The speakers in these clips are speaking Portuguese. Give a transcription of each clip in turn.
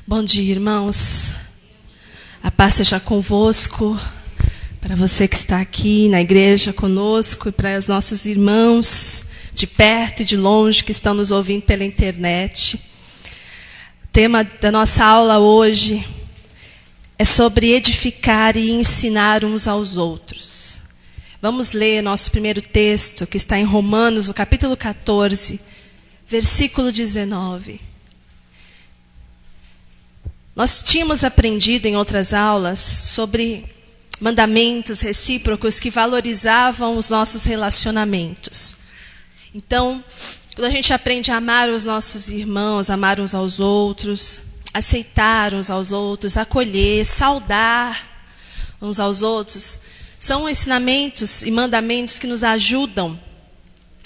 Bom dia, irmãos. A paz seja convosco, para você que está aqui na igreja conosco e para os nossos irmãos de perto e de longe que estão nos ouvindo pela internet. O tema da nossa aula hoje é sobre edificar e ensinar uns aos outros. Vamos ler nosso primeiro texto, que está em Romanos, no capítulo 14, versículo 19. Nós tínhamos aprendido em outras aulas sobre mandamentos recíprocos que valorizavam os nossos relacionamentos. Então, quando a gente aprende a amar os nossos irmãos, amar uns aos outros, aceitar uns aos outros, acolher, saudar uns aos outros, são ensinamentos e mandamentos que nos ajudam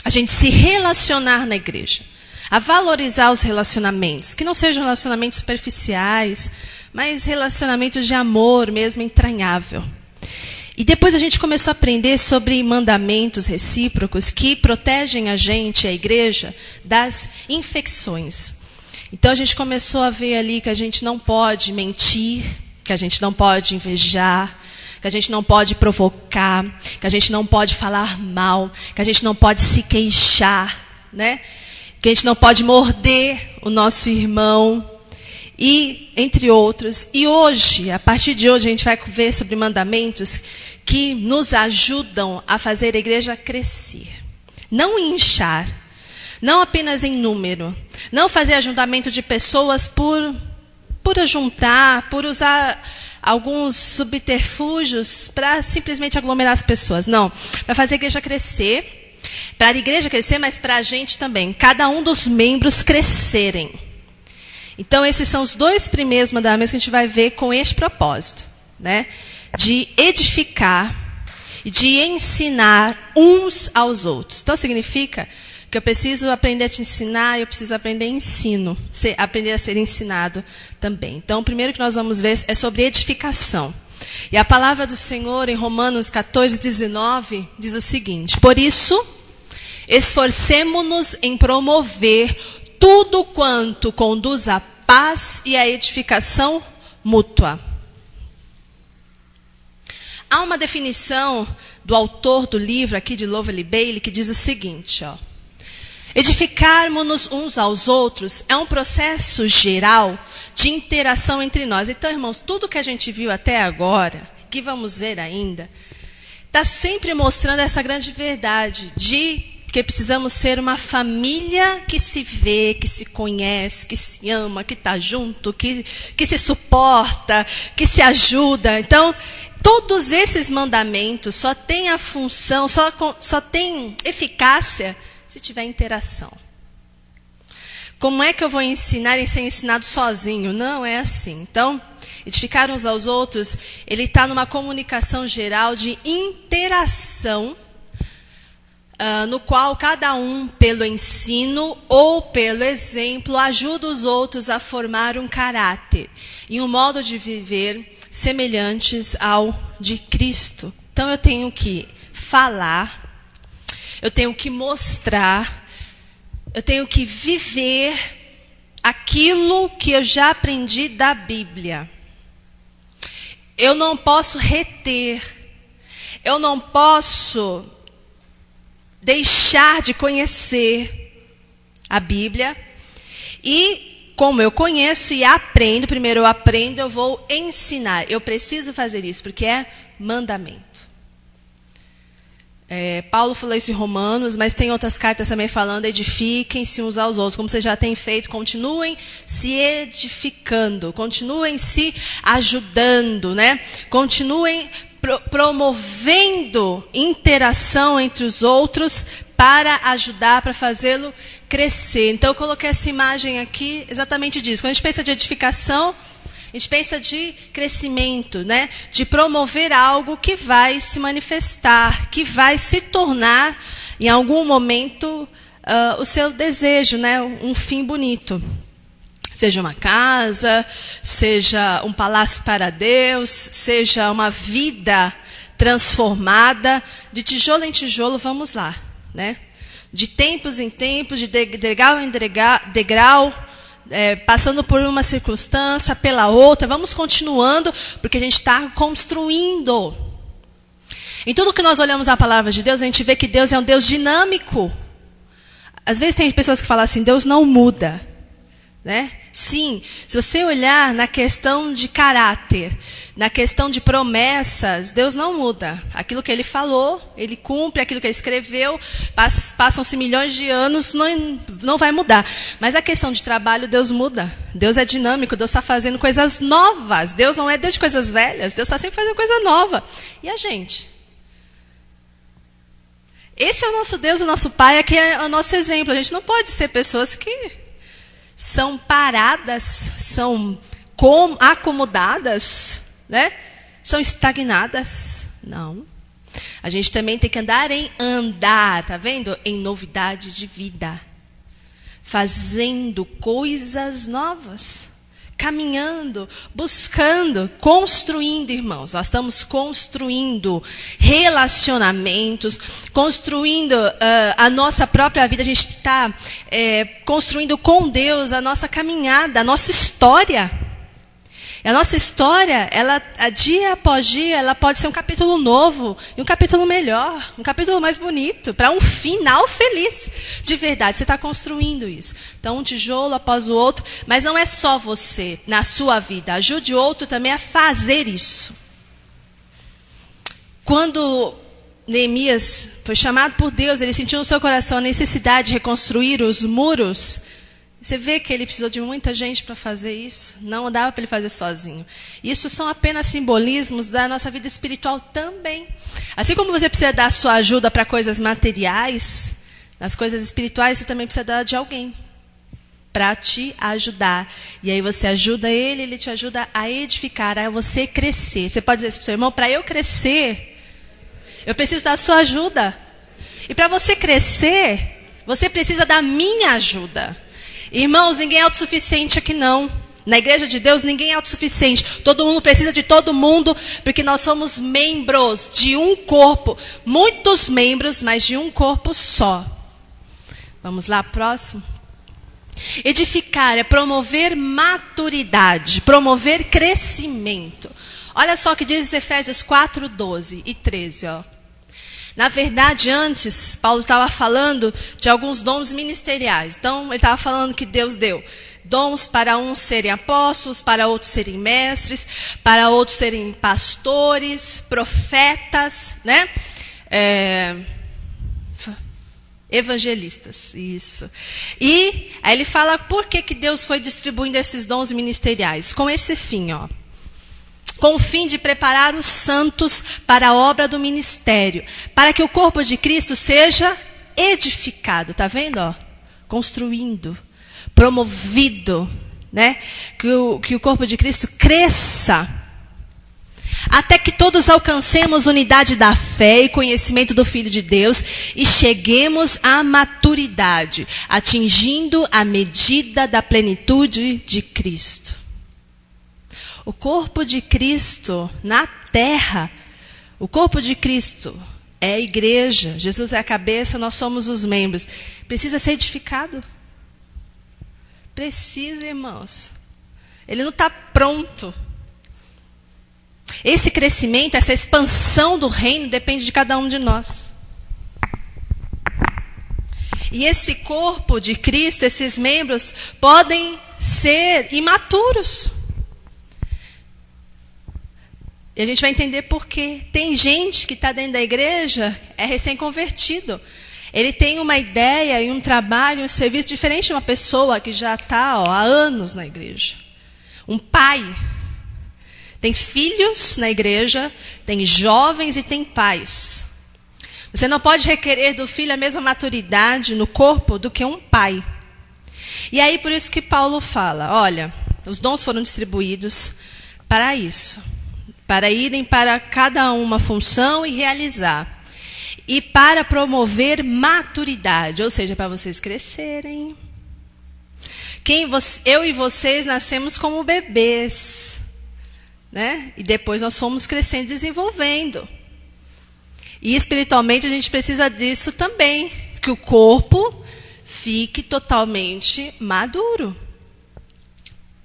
a gente se relacionar na igreja, a valorizar os relacionamentos, que não sejam relacionamentos superficiais, mas relacionamentos de amor mesmo, entranhável. E depois a gente começou a aprender sobre mandamentos recíprocos que protegem a gente, a igreja, das infecções. Então a gente começou a ver ali que a gente não pode mentir, que a gente não pode invejar, que a gente não pode provocar, que a gente não pode falar mal, que a gente não pode se queixar, né? Que a gente não pode morder o nosso irmão, e entre outros. E hoje, a partir de hoje, a gente vai ver sobre mandamentos que nos ajudam a fazer a igreja crescer. Não inchar, não apenas em número, não fazer ajuntamento de pessoas por ajuntar, por usar alguns subterfúgios para simplesmente aglomerar as pessoas. Não, para fazer a igreja crescer, para a igreja crescer, mas para a gente também. Cada um dos membros crescerem. Então, esses são os dois primeiros mandamentos que a gente vai ver com este propósito, né? De edificar e de ensinar uns aos outros. Então, significa que eu preciso aprender a te ensinar, eu preciso aprender ensino, aprender a ser ensinado também. Então, o primeiro que nós vamos ver é sobre edificação. E a palavra do Senhor, em Romanos 14, 19, diz o seguinte: por isso, esforcemo-nos em promover tudo quanto conduz à paz e à edificação mútua. Há uma definição do autor do livro aqui de Lovely Bailey que diz o seguinte, ó: edificarmos-nos uns aos outros é um processo geral de interação entre nós. Então, irmãos, tudo que a gente viu até agora, que vamos ver ainda, está sempre mostrando essa grande verdade de que precisamos ser uma família que se vê, que se conhece, que se ama, que está junto, que se suporta, que se ajuda. Então, todos esses mandamentos só têm a função, só têm eficácia se tiver interação. Como é que eu vou ensinar e ser ensinado sozinho? Não é assim. Então, edificar uns aos outros, ele está numa comunicação geral de interação, no qual cada um, pelo ensino ou pelo exemplo, ajuda os outros a formar um caráter e um modo de viver semelhantes ao de Cristo. Então, eu tenho que falar, eu tenho que mostrar, eu tenho que viver aquilo que eu já aprendi da Bíblia. Eu não posso reter, eu não posso deixar de conhecer a Bíblia. E como eu conheço e aprendo, primeiro eu aprendo, eu vou ensinar. Eu preciso fazer isso, porque é mandamento. Paulo falou isso em Romanos, mas tem outras cartas também falando: edifiquem-se uns aos outros. Como vocês já têm feito, continuem se edificando, continuem se ajudando, né? Continuem promovendo interação entre os outros para ajudar, para fazê-lo crescer. Então, eu coloquei essa imagem aqui exatamente disso. Quando a gente pensa de edificação, a gente pensa de crescimento, né? De promover algo que vai se manifestar, que vai se tornar, em algum momento, o seu desejo, né? Um fim bonito. Seja uma casa, seja um palácio para Deus, seja uma vida transformada. De tijolo em tijolo, vamos lá, né? De tempos em tempos, de degrau em degrau, passando por uma circunstância, pela outra, vamos continuando, porque a gente está construindo. Em tudo que nós olhamos na palavra de Deus, a gente vê que Deus é um Deus dinâmico. Às vezes tem pessoas que falam assim, Deus não muda. Né? Sim, se você olhar na questão de caráter, na questão de promessas, Deus não muda. Aquilo que Ele falou, Ele cumpre, aquilo que Ele escreveu, passam-se milhões de anos, não vai mudar. Mas a questão de trabalho, Deus muda. Deus é dinâmico, Deus está fazendo coisas novas. Deus não é Deus de coisas velhas, Deus está sempre fazendo coisa nova. E a gente? Esse é o nosso Deus, o nosso Pai, aqui é o nosso exemplo. A gente não pode ser pessoas que são paradas, são acomodadas, né? São estagnadas. Não. A gente também tem que andar, tá vendo? Em novidade de vida. Fazendo coisas novas. Caminhando, buscando, construindo, irmãos. Nós estamos construindo relacionamentos, construindo a nossa própria vida. A gente está construindo com Deus a nossa caminhada, a nossa história. E a nossa história, dia após dia, ela pode ser um capítulo novo e um capítulo melhor, um capítulo mais bonito, para um final feliz. De verdade, você está construindo isso. Então, um tijolo após o outro, mas não é só você na sua vida. Ajude o outro também a fazer isso. Quando Neemias foi chamado por Deus, ele sentiu no seu coração a necessidade de reconstruir os muros. Você vê que ele precisou de muita gente para fazer isso. Não dava para ele fazer sozinho. Isso são apenas simbolismos da nossa vida espiritual também. Assim como você precisa dar sua ajuda para coisas materiais, nas coisas espirituais você também precisa dar de alguém para te ajudar. E aí você ajuda ele, ele te ajuda a edificar, a você crescer. Você pode dizer para o seu irmão, para eu crescer, eu preciso da sua ajuda. E para você crescer, você precisa da minha ajuda. Irmãos, ninguém é autossuficiente aqui não. Na igreja de Deus, ninguém é autossuficiente. Todo mundo precisa de todo mundo, porque nós somos membros de um corpo. Muitos membros, mas de um corpo só. Vamos lá, próximo. Edificar é promover maturidade, promover crescimento. Olha só o que diz Efésios 4, 12 e 13, ó. Na verdade, antes, Paulo estava falando de alguns dons ministeriais. Então, ele estava falando que Deus deu dons para uns serem apóstolos, para outros serem mestres, para outros serem pastores, profetas, né? Evangelistas, isso. E aí ele fala por que Deus foi distribuindo esses dons ministeriais. Com esse fim, ó. Com o fim de preparar os santos para a obra do ministério, para que o corpo de Cristo seja edificado, tá vendo? Ó? Construindo, promovido, né? Que o corpo de Cristo cresça, até que todos alcancemos unidade da fé e conhecimento do Filho de Deus e cheguemos à maturidade, atingindo a medida da plenitude de Cristo. O corpo de Cristo na terra, o corpo de Cristo é a igreja. Jesus é a cabeça, nós somos os membros. Precisa ser edificado? Precisa, irmãos. Ele não está pronto. Esse crescimento, essa expansão do reino depende de cada um de nós. E esse corpo de Cristo, esses membros, podem ser imaturos. E a gente vai entender por quê. Tem gente que está dentro da igreja, é recém-convertido. Ele tem uma ideia e um trabalho, um serviço diferente de uma pessoa que já está há anos na igreja. Um pai. Tem filhos na igreja, tem jovens e tem pais. Você não pode requerer do filho a mesma maturidade no corpo do que um pai. E aí por isso que Paulo fala, olha, os dons foram distribuídos para isso. Para irem para cada uma função e realizar. E para promover maturidade, ou seja, para vocês crescerem. Eu e vocês nascemos como bebês, né? E depois nós fomos crescendo e desenvolvendo. E espiritualmente a gente precisa disso também, que o corpo fique totalmente maduro.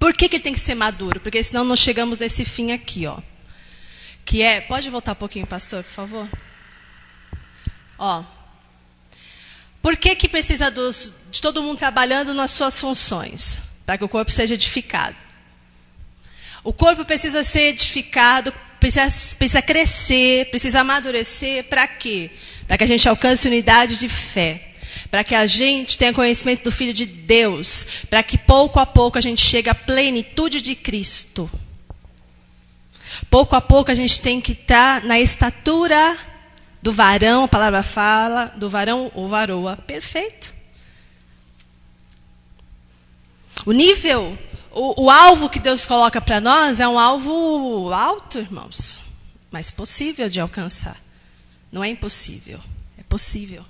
Por que ele tem que ser maduro? Porque senão nós chegamos nesse fim aqui, ó. Que é... Pode voltar um pouquinho, pastor, por favor? Ó. Por que precisa de todo mundo trabalhando nas suas funções? Para que o corpo seja edificado. O corpo precisa ser edificado, precisa crescer, precisa amadurecer. Para quê? Para que a gente alcance unidade de fé. Para que a gente tenha conhecimento do Filho de Deus. Para que pouco a pouco a gente chegue à plenitude de Cristo. Pouco a pouco a gente tem que estar na estatura do varão, a palavra fala, do varão ou varoa. Perfeito. O nível, o alvo que Deus coloca para nós é um alvo alto, irmãos. Mas possível de alcançar. Não é impossível, é possível.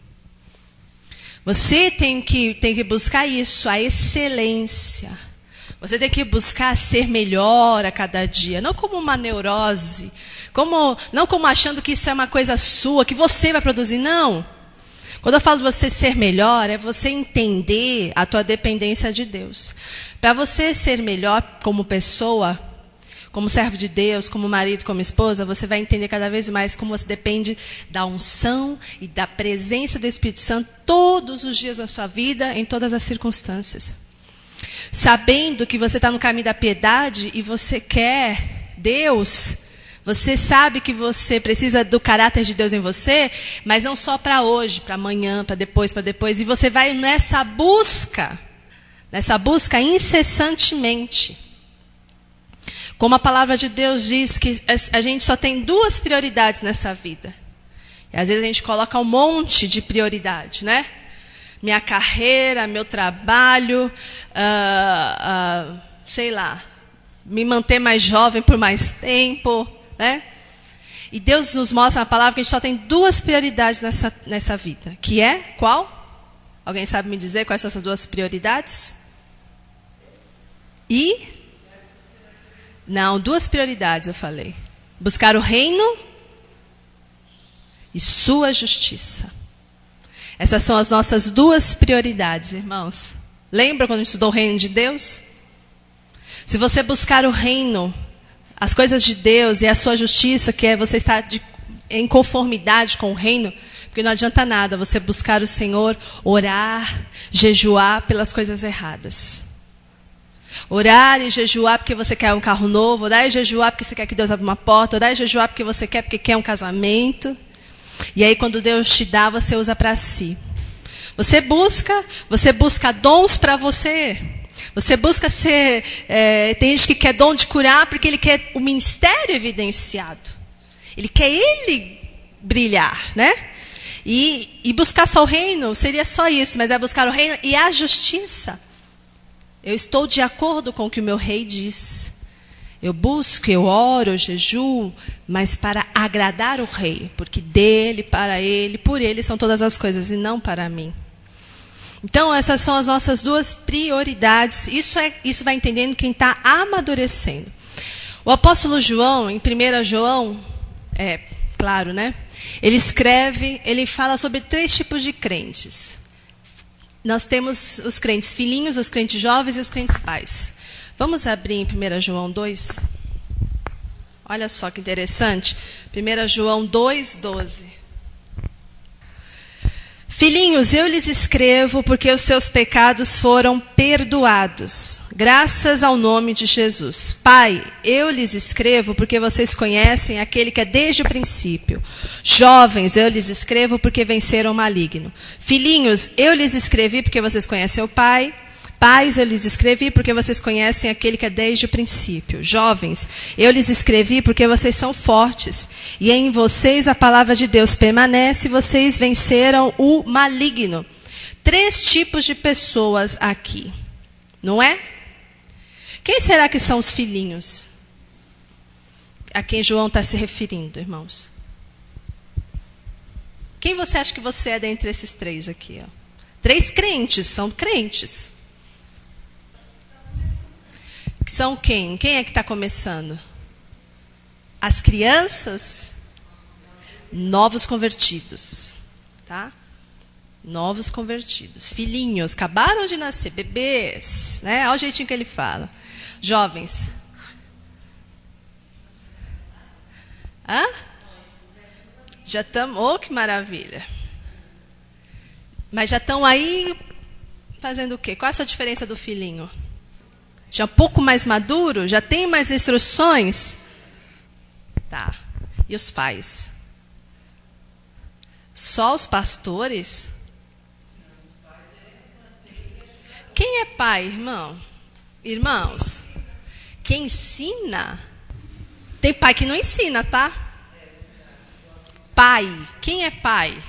Você tem que buscar isso, a excelência. Você tem que buscar ser melhor a cada dia. Não como uma neurose. Não como achando que isso é uma coisa sua, que você vai produzir. Não. Quando eu falo de você ser melhor, é você entender a tua dependência de Deus. Para você ser melhor como pessoa, como servo de Deus, como marido, como esposa, você vai entender cada vez mais como você depende da unção e da presença do Espírito Santo todos os dias da sua vida, em todas as circunstâncias. Sabendo que você está no caminho da piedade e você quer Deus, você sabe que você precisa do caráter de Deus em você, mas não só para hoje, para amanhã, para depois, e você vai nessa busca incessantemente. Como a palavra de Deus diz que a gente só tem 2 prioridades nessa vida. E às vezes a gente coloca um monte de prioridade, né? Minha carreira, meu trabalho, sei lá, me manter mais jovem por mais tempo, né? E Deus nos mostra na palavra que a gente só tem 2 prioridades nessa vida. Que é qual? Alguém sabe me dizer quais são essas 2 prioridades? Não, 2 prioridades eu falei. Buscar o reino e sua justiça. Essas são as nossas 2 prioridades, irmãos. Lembra quando a gente estudou o reino de Deus? Se você buscar o reino, as coisas de Deus e a sua justiça, que é você estar em conformidade com o reino, porque não adianta nada você buscar o Senhor, orar, jejuar pelas coisas erradas. Orar e jejuar porque você quer um carro novo, orar e jejuar porque você quer que Deus abra uma porta, orar e jejuar porque você quer um casamento. E aí quando Deus te dá, você usa para si. Você busca dons para você. Você busca ser... tem gente que quer dom de curar porque ele quer o ministério evidenciado. Ele quer ele brilhar, né? E buscar só o reino seria só isso, mas é buscar o reino e a justiça. Eu estou de acordo com o que o meu rei diz. Eu busco, eu oro, eu jejuo, mas para agradar o rei. Porque dele, para ele, por ele são todas as coisas e não para mim. Então, essas são as nossas 2 prioridades. Isso vai entendendo quem está amadurecendo. O apóstolo João, em 1 João, claro, né? Ele fala sobre 3 tipos de crentes. Nós temos os crentes filhinhos, os crentes jovens e os crentes pais. Vamos abrir em 1 João 2? Olha só que interessante. 1 João 2:12. Filhinhos, eu lhes escrevo porque os seus pecados foram perdoados, graças ao nome de Jesus. Pai, eu lhes escrevo porque vocês conhecem aquele que é desde o princípio. Jovens, eu lhes escrevo porque venceram o maligno. Filhinhos, eu lhes escrevi porque vocês conhecem o Pai. Pais, eu lhes escrevi porque vocês conhecem aquele que é desde o princípio. Jovens, eu lhes escrevi porque vocês são fortes. E em vocês a palavra de Deus permanece e vocês venceram o maligno. 3 tipos de pessoas aqui. Não é? Quem será que são os filhinhos? A quem João está se referindo, irmãos? Quem você acha que você é dentre esses 3 aqui? Ó? 3 crentes, são crentes. São quem? Quem é que está começando? As crianças? Novos convertidos. Tá? Novos convertidos, filhinhos, acabaram de nascer, bebês, né? Olha o jeitinho que ele fala. Jovens. Hã? Já estamos, oh, que maravilha. Mas já estão aí fazendo o quê? Qual é a sua diferença do filhinho? Já um pouco mais maduro? Já tem mais instruções? Tá. E os pais? Só os pastores? Quem é pai, irmão? Irmãos, quem ensina? Tem pai que não ensina, tá? Pai. Quem é pai?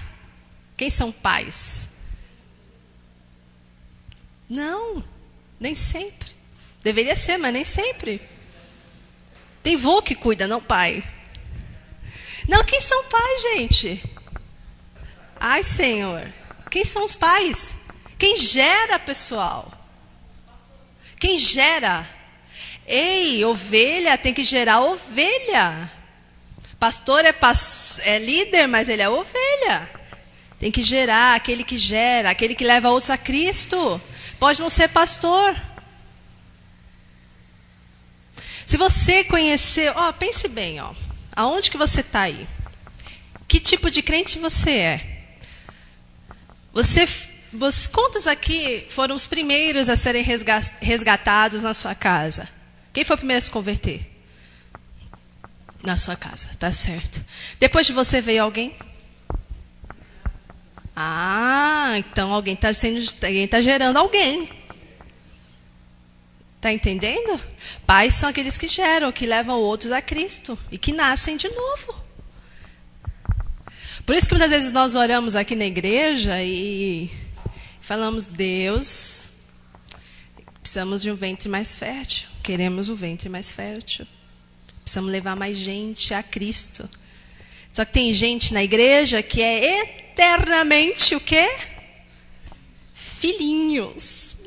Quem são pais? Não, nem sempre. Deveria ser, mas nem sempre. Tem vô que cuida, não pai. Não, quem são pais, gente? Ai, Senhor. Quem são os pais? Quem gera, pessoal? Quem gera? Ei, ovelha tem que gerar ovelha. Pastor é líder, mas ele é ovelha. Tem que gerar, aquele que gera, aquele que leva outros a Cristo. Pode não ser pastor. Se você conhecer, pense bem, aonde que você está aí? Que tipo de crente você é? Quantos aqui foram os primeiros a serem resgatados na sua casa? Quem foi o primeiro a se converter? Na sua casa, tá certo. Depois de você veio alguém? Então alguém está gerando alguém. Está entendendo? Pais são aqueles que geram, que levam outros a Cristo e que nascem de novo. Por isso que muitas vezes nós oramos aqui na igreja e falamos, Deus, precisamos de um ventre mais fértil. Queremos um ventre mais fértil. Precisamos levar mais gente a Cristo. Só que tem gente na igreja que é eternamente o quê? Filhinhos.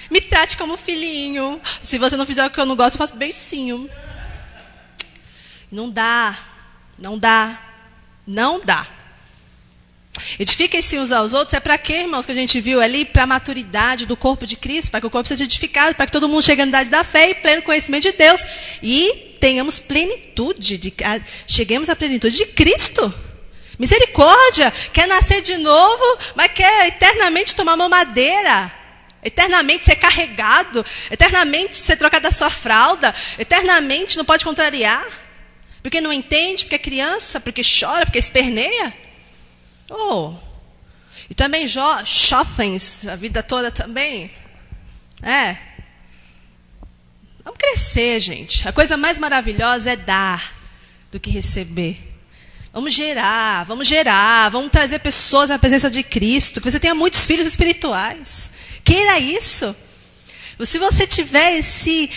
Me trate como filhinho. Se você não fizer o que eu não gosto, eu faço beicinho. Não dá. Não dá. Não dá. Edifiquem-se uns aos outros. É para quê, irmãos, que a gente viu ali? Para a maturidade do corpo de Cristo. Para que o corpo seja edificado. Para que todo mundo chegue à unidade da fé e pleno conhecimento de Deus. E tenhamos plenitude. Cheguemos à plenitude de Cristo. Misericórdia. Quer nascer de novo, mas quer eternamente tomar mamadeira. Eternamente ser carregado. Eternamente ser trocado da sua fralda. Eternamente não pode contrariar. Porque não entende, porque é criança, porque chora, porque esperneia. E também jovens, a vida toda também. Vamos crescer, gente. A coisa mais maravilhosa é dar do que receber. Vamos gerar, vamos trazer pessoas à presença de Cristo. Que você tenha muitos filhos espirituais. Queira isso. Se você tiver esse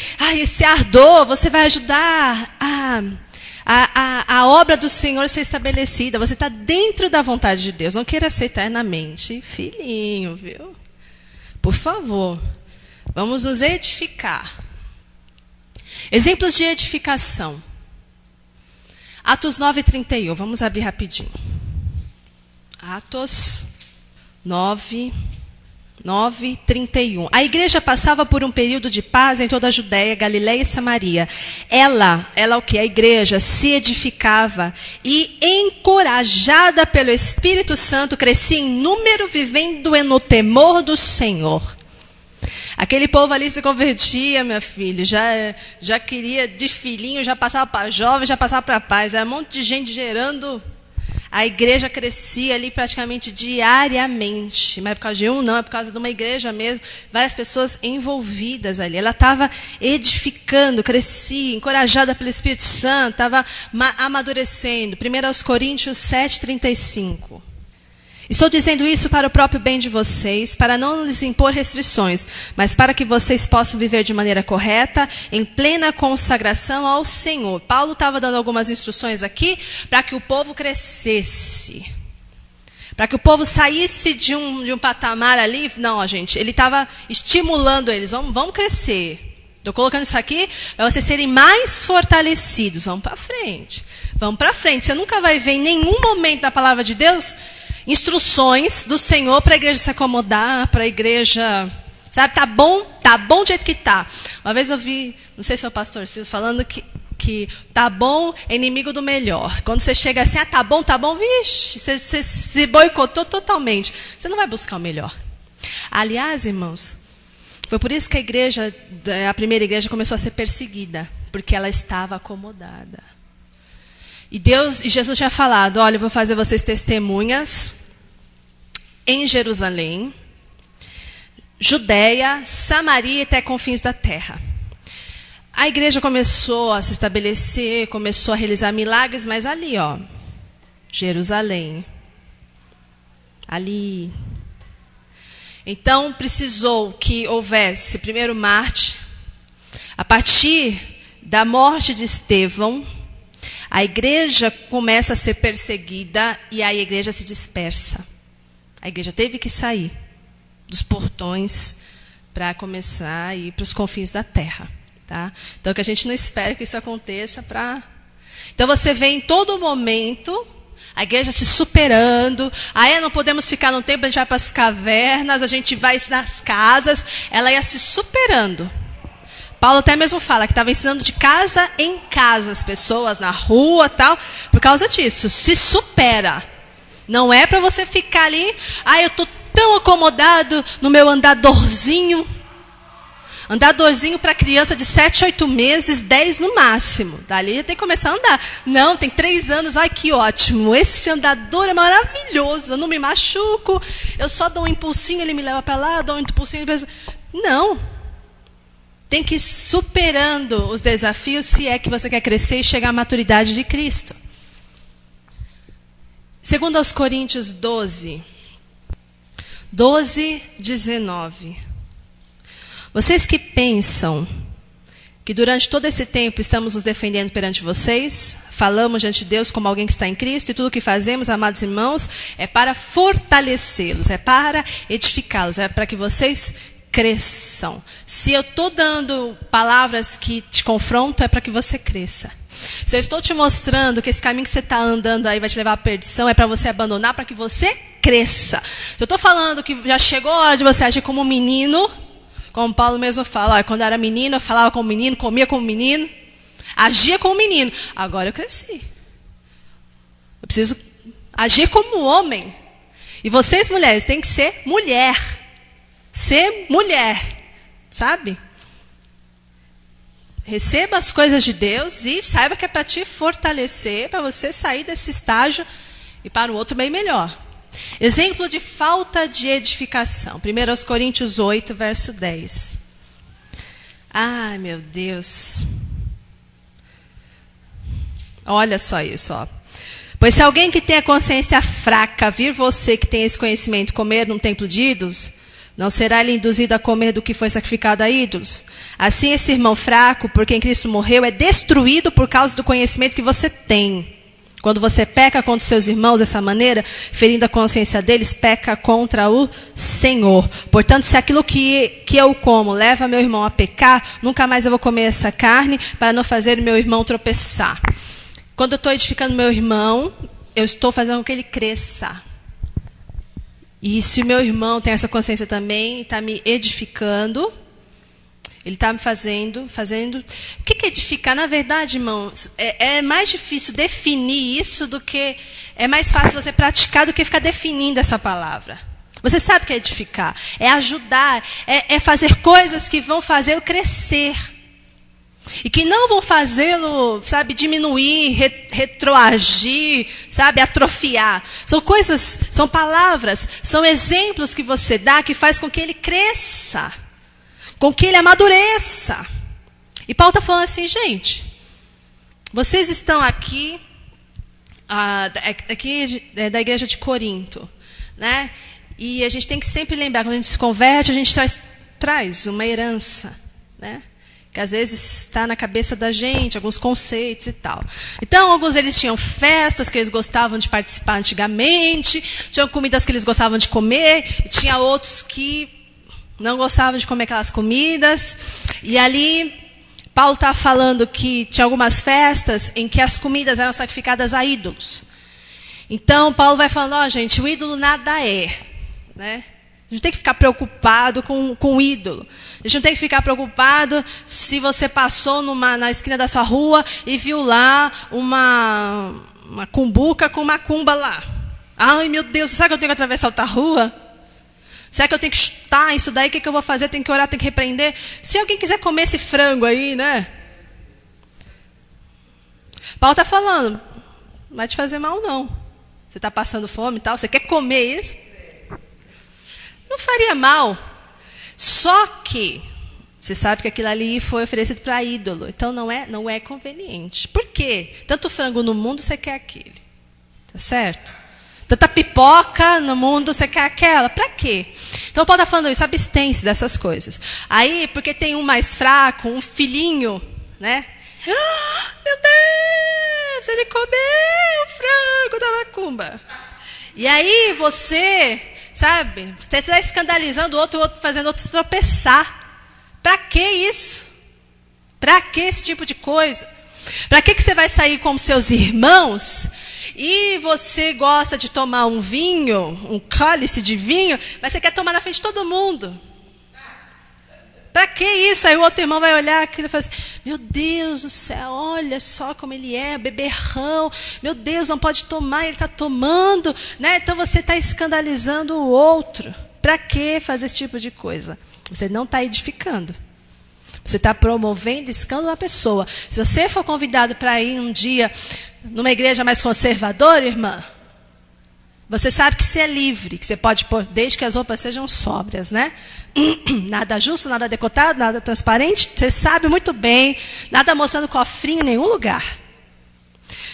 ardor, você vai ajudar a obra do Senhor ser estabelecida. Você está dentro da vontade de Deus. Não queira ser eternamente filhinho, viu? Por favor, vamos nos edificar. Exemplos de edificação. Atos 9:31. Vamos abrir rapidinho. Atos 9:31. A igreja passava por um período de paz em toda a Judéia, Galiléia e Samaria. Ela o que? A igreja se edificava e, encorajada pelo Espírito Santo, crescia em número, vivendo no temor do Senhor. Aquele povo ali se convertia, minha filha, já queria de filhinho, já passava para jovem, já passava para paz. Era um monte de gente gerando. A igreja crescia ali praticamente diariamente. Mas é por causa de não, é por causa de uma igreja mesmo. Várias pessoas envolvidas ali. Ela estava edificando, crescia, encorajada pelo Espírito Santo, estava amadurecendo. 1 Coríntios 7:35. Estou dizendo isso para o próprio bem de vocês, para não lhes impor restrições, mas para que vocês possam viver de maneira correta, em plena consagração ao Senhor. Paulo estava dando algumas instruções aqui para que o povo crescesse. Para que o povo saísse de um patamar ali. Não, gente, ele estava estimulando eles. Vamos crescer. Estou colocando isso aqui para vocês serem mais fortalecidos. Vamos para frente. Vamos para frente. Você nunca vai ver em nenhum momento na palavra de Deus instruções do Senhor para a igreja se acomodar, para a igreja, sabe, tá bom do jeito que tá. Uma vez eu vi, não sei se foi o pastor Ciso falando que tá bom é inimigo do melhor. Quando você chega assim, tá bom, vixe, você se boicotou totalmente. Você não vai buscar o melhor. Aliás, irmãos, foi por isso que a primeira igreja começou a ser perseguida, porque ela estava acomodada. E Jesus tinha falado, olha, eu vou fazer vocês testemunhas em Jerusalém, Judeia, Samaria e até confins da terra. A igreja começou a se estabelecer, começou a realizar milagres, mas ali, Jerusalém, ali. Então, precisou que houvesse primeiro mártir. A partir da morte de Estevão, a igreja começa a ser perseguida e aí a igreja se dispersa. A igreja teve que sair dos portões para começar a ir para os confins da terra. Tá? Então, que a gente não espera que isso aconteça. Então, você vê em todo momento a igreja se superando. Não podemos ficar no templo, a gente vai para as cavernas, a gente vai nas casas. Ela ia se superando. Paulo até mesmo fala que estava ensinando de casa em casa as pessoas, na rua tal, por causa disso. Se supera. Não é para você ficar ali, eu estou tão acomodado no meu andadorzinho. Andadorzinho para criança de 7, 8 meses, 10 no máximo. Dali já tem que começar a andar. Não, tem 3 anos, que ótimo. Esse andador é maravilhoso, eu não me machuco, eu só dou um impulsinho, ele me leva para lá, dou um impulsinho, ele... Não. Tem que ir superando os desafios se é que você quer crescer e chegar à maturidade de Cristo. Segundo aos Coríntios 12, 19. Vocês que pensam que durante todo esse tempo estamos nos defendendo perante vocês, falamos diante de Deus como alguém que está em Cristo, e tudo o que fazemos, amados irmãos, é para fortalecê-los, é para edificá-los, é para que vocês cresçam. Se eu estou dando palavras que te confrontam, é para que você cresça. Se eu estou te mostrando que esse caminho que você está andando aí vai te levar à perdição, é para você abandonar, para que você cresça. Se eu estou falando que já chegou a hora de você agir como um menino, como Paulo mesmo fala, quando eu era menino, eu falava como menino, comia como menino, agia como menino. Agora eu cresci. Eu preciso agir como homem. E vocês, mulheres, têm que ser mulher. Ser mulher, sabe? Receba as coisas de Deus e saiba que é para te fortalecer, para você sair desse estágio e para um outro bem melhor. Exemplo de falta de edificação. 1 Coríntios 8, verso 10. Ai, meu Deus. Olha só isso, Pois se alguém que tem a consciência fraca vir você que tem esse conhecimento comer num templo de ídolos, não será ele induzido a comer do que foi sacrificado a ídolos? Assim, esse irmão fraco, por quem Cristo morreu, é destruído por causa do conhecimento que você tem. Quando você peca contra os seus irmãos dessa maneira, ferindo a consciência deles, peca contra o Senhor. Portanto, se aquilo que eu como leva meu irmão a pecar, nunca mais eu vou comer essa carne para não fazer o meu irmão tropeçar. Quando eu estou edificando meu irmão, eu estou fazendo com que ele cresça. E se o meu irmão tem essa consciência também, e está me edificando, ele está me fazendo... O que é edificar? Na verdade, irmãos, é mais difícil definir isso do que... É mais fácil você praticar do que ficar definindo essa palavra. Você sabe o que é edificar. É ajudar, é fazer coisas que vão fazê-lo crescer. E que não vão fazê-lo, sabe, diminuir, retroagir, sabe, atrofiar. São coisas, são palavras, são exemplos que você dá que faz com que ele cresça, com que ele amadureça. E Paulo está falando assim, gente, vocês estão aqui da igreja de Corinto, né? E a gente tem que sempre lembrar, quando a gente se converte, a gente traz uma herança, né? Que às vezes está na cabeça da gente, alguns conceitos e tal. Então, alguns deles tinham festas que eles gostavam de participar antigamente, tinham comidas que eles gostavam de comer, e tinha outros que não gostavam de comer aquelas comidas. E ali, Paulo está falando que tinha algumas festas em que as comidas eram sacrificadas a ídolos. Então, Paulo vai falando, gente, o ídolo nada é. Né? A gente não tem que ficar preocupado com o ídolo. A gente não tem que ficar preocupado se você passou na esquina da sua rua e viu lá uma cumbuca com macumba lá. Ai, meu Deus, será que eu tenho que atravessar outra rua? Será que eu tenho que chutar isso daí? O que eu vou fazer? Tenho que orar, tenho que repreender? Se alguém quiser comer esse frango aí, né? Paulo está falando, não vai te fazer mal, não. Você está passando fome e tal, você quer comer isso? Não faria mal. Só que você sabe que aquilo ali foi oferecido para ídolo. Então não é conveniente. Por quê? Tanto frango no mundo, você quer aquele. Tá certo? Tanta pipoca no mundo, você quer aquela. Para quê? Então Paulo está falando isso, abstém-se dessas coisas. Aí, porque tem um mais fraco, um filhinho, né? Meu Deus, ele comeu o frango da macumba. E aí você, sabe, você está escandalizando o outro fazendo outro tropeçar. Para que isso? Para que esse tipo de coisa? Para que você vai sair com seus irmãos e você gosta de tomar um vinho, um cálice de vinho, mas você quer tomar na frente de todo mundo? Para que isso? Aí o outro irmão vai olhar aquilo e fala assim, meu Deus do céu, olha só como ele é, beberrão, meu Deus, não pode tomar, ele está tomando, né? Então você está escandalizando o outro. Para que fazer esse tipo de coisa? Você não está edificando. Você está promovendo escândalo à pessoa. Se você for convidado para ir um dia numa igreja mais conservadora, irmã, você sabe que você é livre, que você pode pôr, desde que as roupas sejam sóbrias, né? Nada justo, nada decotado, nada transparente. Você sabe muito bem, nada mostrando cofrinho em nenhum lugar.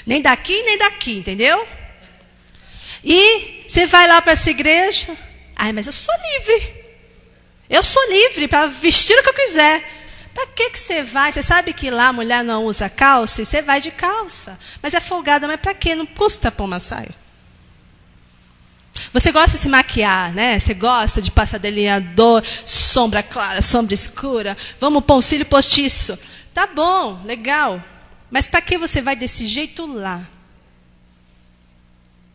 Nem daqui, nem daqui, entendeu? E você vai lá para essa igreja. Ai, mas eu sou livre. Eu sou livre para vestir o que eu quiser. Para que você vai? Você sabe que lá a mulher não usa calça e você vai de calça. Mas é folgada, mas para quê? Não custa pôr uma saia. Você gosta de se maquiar, né? Você gosta de passar delineador, sombra clara, sombra escura. Vamos pôr um cílio postiço. Tá bom, legal. Mas para que você vai desse jeito lá?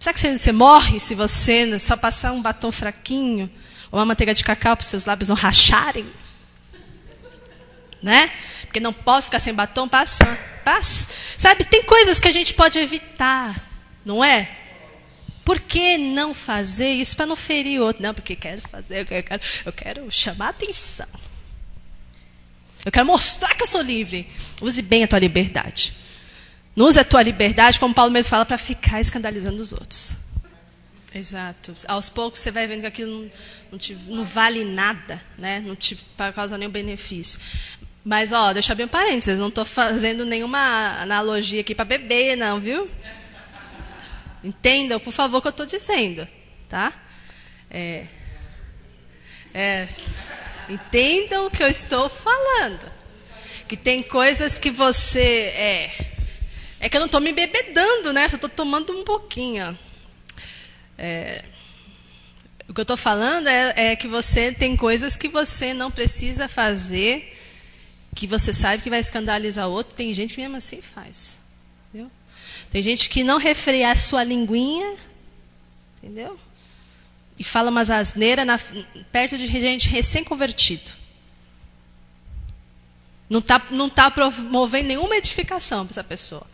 Será que você morre se você só passar um batom fraquinho? Ou uma manteiga de cacau para os seus lábios não racharem? Né? Porque não posso ficar sem batom, passa. Sabe, tem coisas que a gente pode evitar, não é? Por que não fazer isso para não ferir o outro? Não, porque quero fazer, eu quero chamar a atenção. Eu quero mostrar que eu sou livre. Use bem a tua liberdade. Não use a tua liberdade, como Paulo mesmo fala, para ficar escandalizando os outros. Exato. Aos poucos você vai vendo que aquilo não vale nada, né? Não te causa nenhum benefício. Mas, deixa bem um parênteses, não estou fazendo nenhuma analogia aqui para beber, não, viu? Entendam, por favor, o que eu estou dizendo, tá? Entendam o que eu estou falando. Que tem coisas que você... É que eu não estou me embebedando, né? Só estou tomando um pouquinho. O que eu estou falando é que você tem coisas que você não precisa fazer, que você sabe que vai escandalizar o outro. Tem gente que mesmo assim faz. Entendeu? Tem gente que não refreia a sua linguinha, entendeu? E fala umas asneiras perto de gente recém-convertido. Não tá promovendo nenhuma edificação para essa pessoa.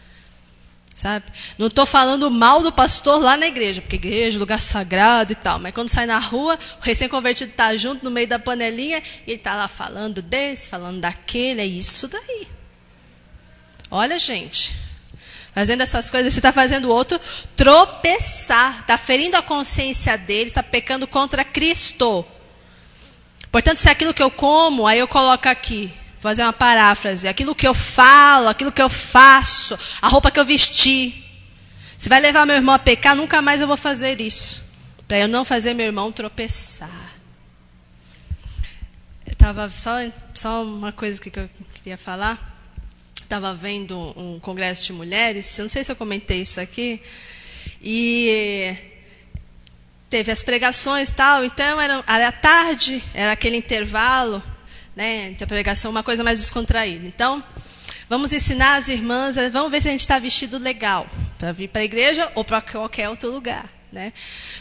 Sabe? Não estou falando mal do pastor lá na igreja, porque igreja é lugar sagrado e tal. Mas quando sai na rua, o recém-convertido está junto no meio da panelinha, e ele está lá falando desse, falando daquele, é isso daí. Olha, gente, fazendo essas coisas, você está fazendo o outro tropeçar, está ferindo a consciência dele, está pecando contra Cristo. Portanto, se é aquilo que eu como, aí eu coloco aqui. Vou fazer uma paráfrase. Aquilo que eu falo, aquilo que eu faço, a roupa que eu vesti. Se vai levar meu irmão a pecar, nunca mais eu vou fazer isso. Para eu não fazer meu irmão tropeçar. Eu estava só uma coisa que eu queria falar. Estava vendo um congresso de mulheres. Eu não sei se eu comentei isso aqui. E teve as pregações e tal. Então era tarde, era aquele intervalo. Né, a pregação, uma coisa mais descontraída. Então, Vamos ensinar as irmãs, vamos ver se a gente está vestido legal para vir para a igreja ou para qualquer outro lugar, né?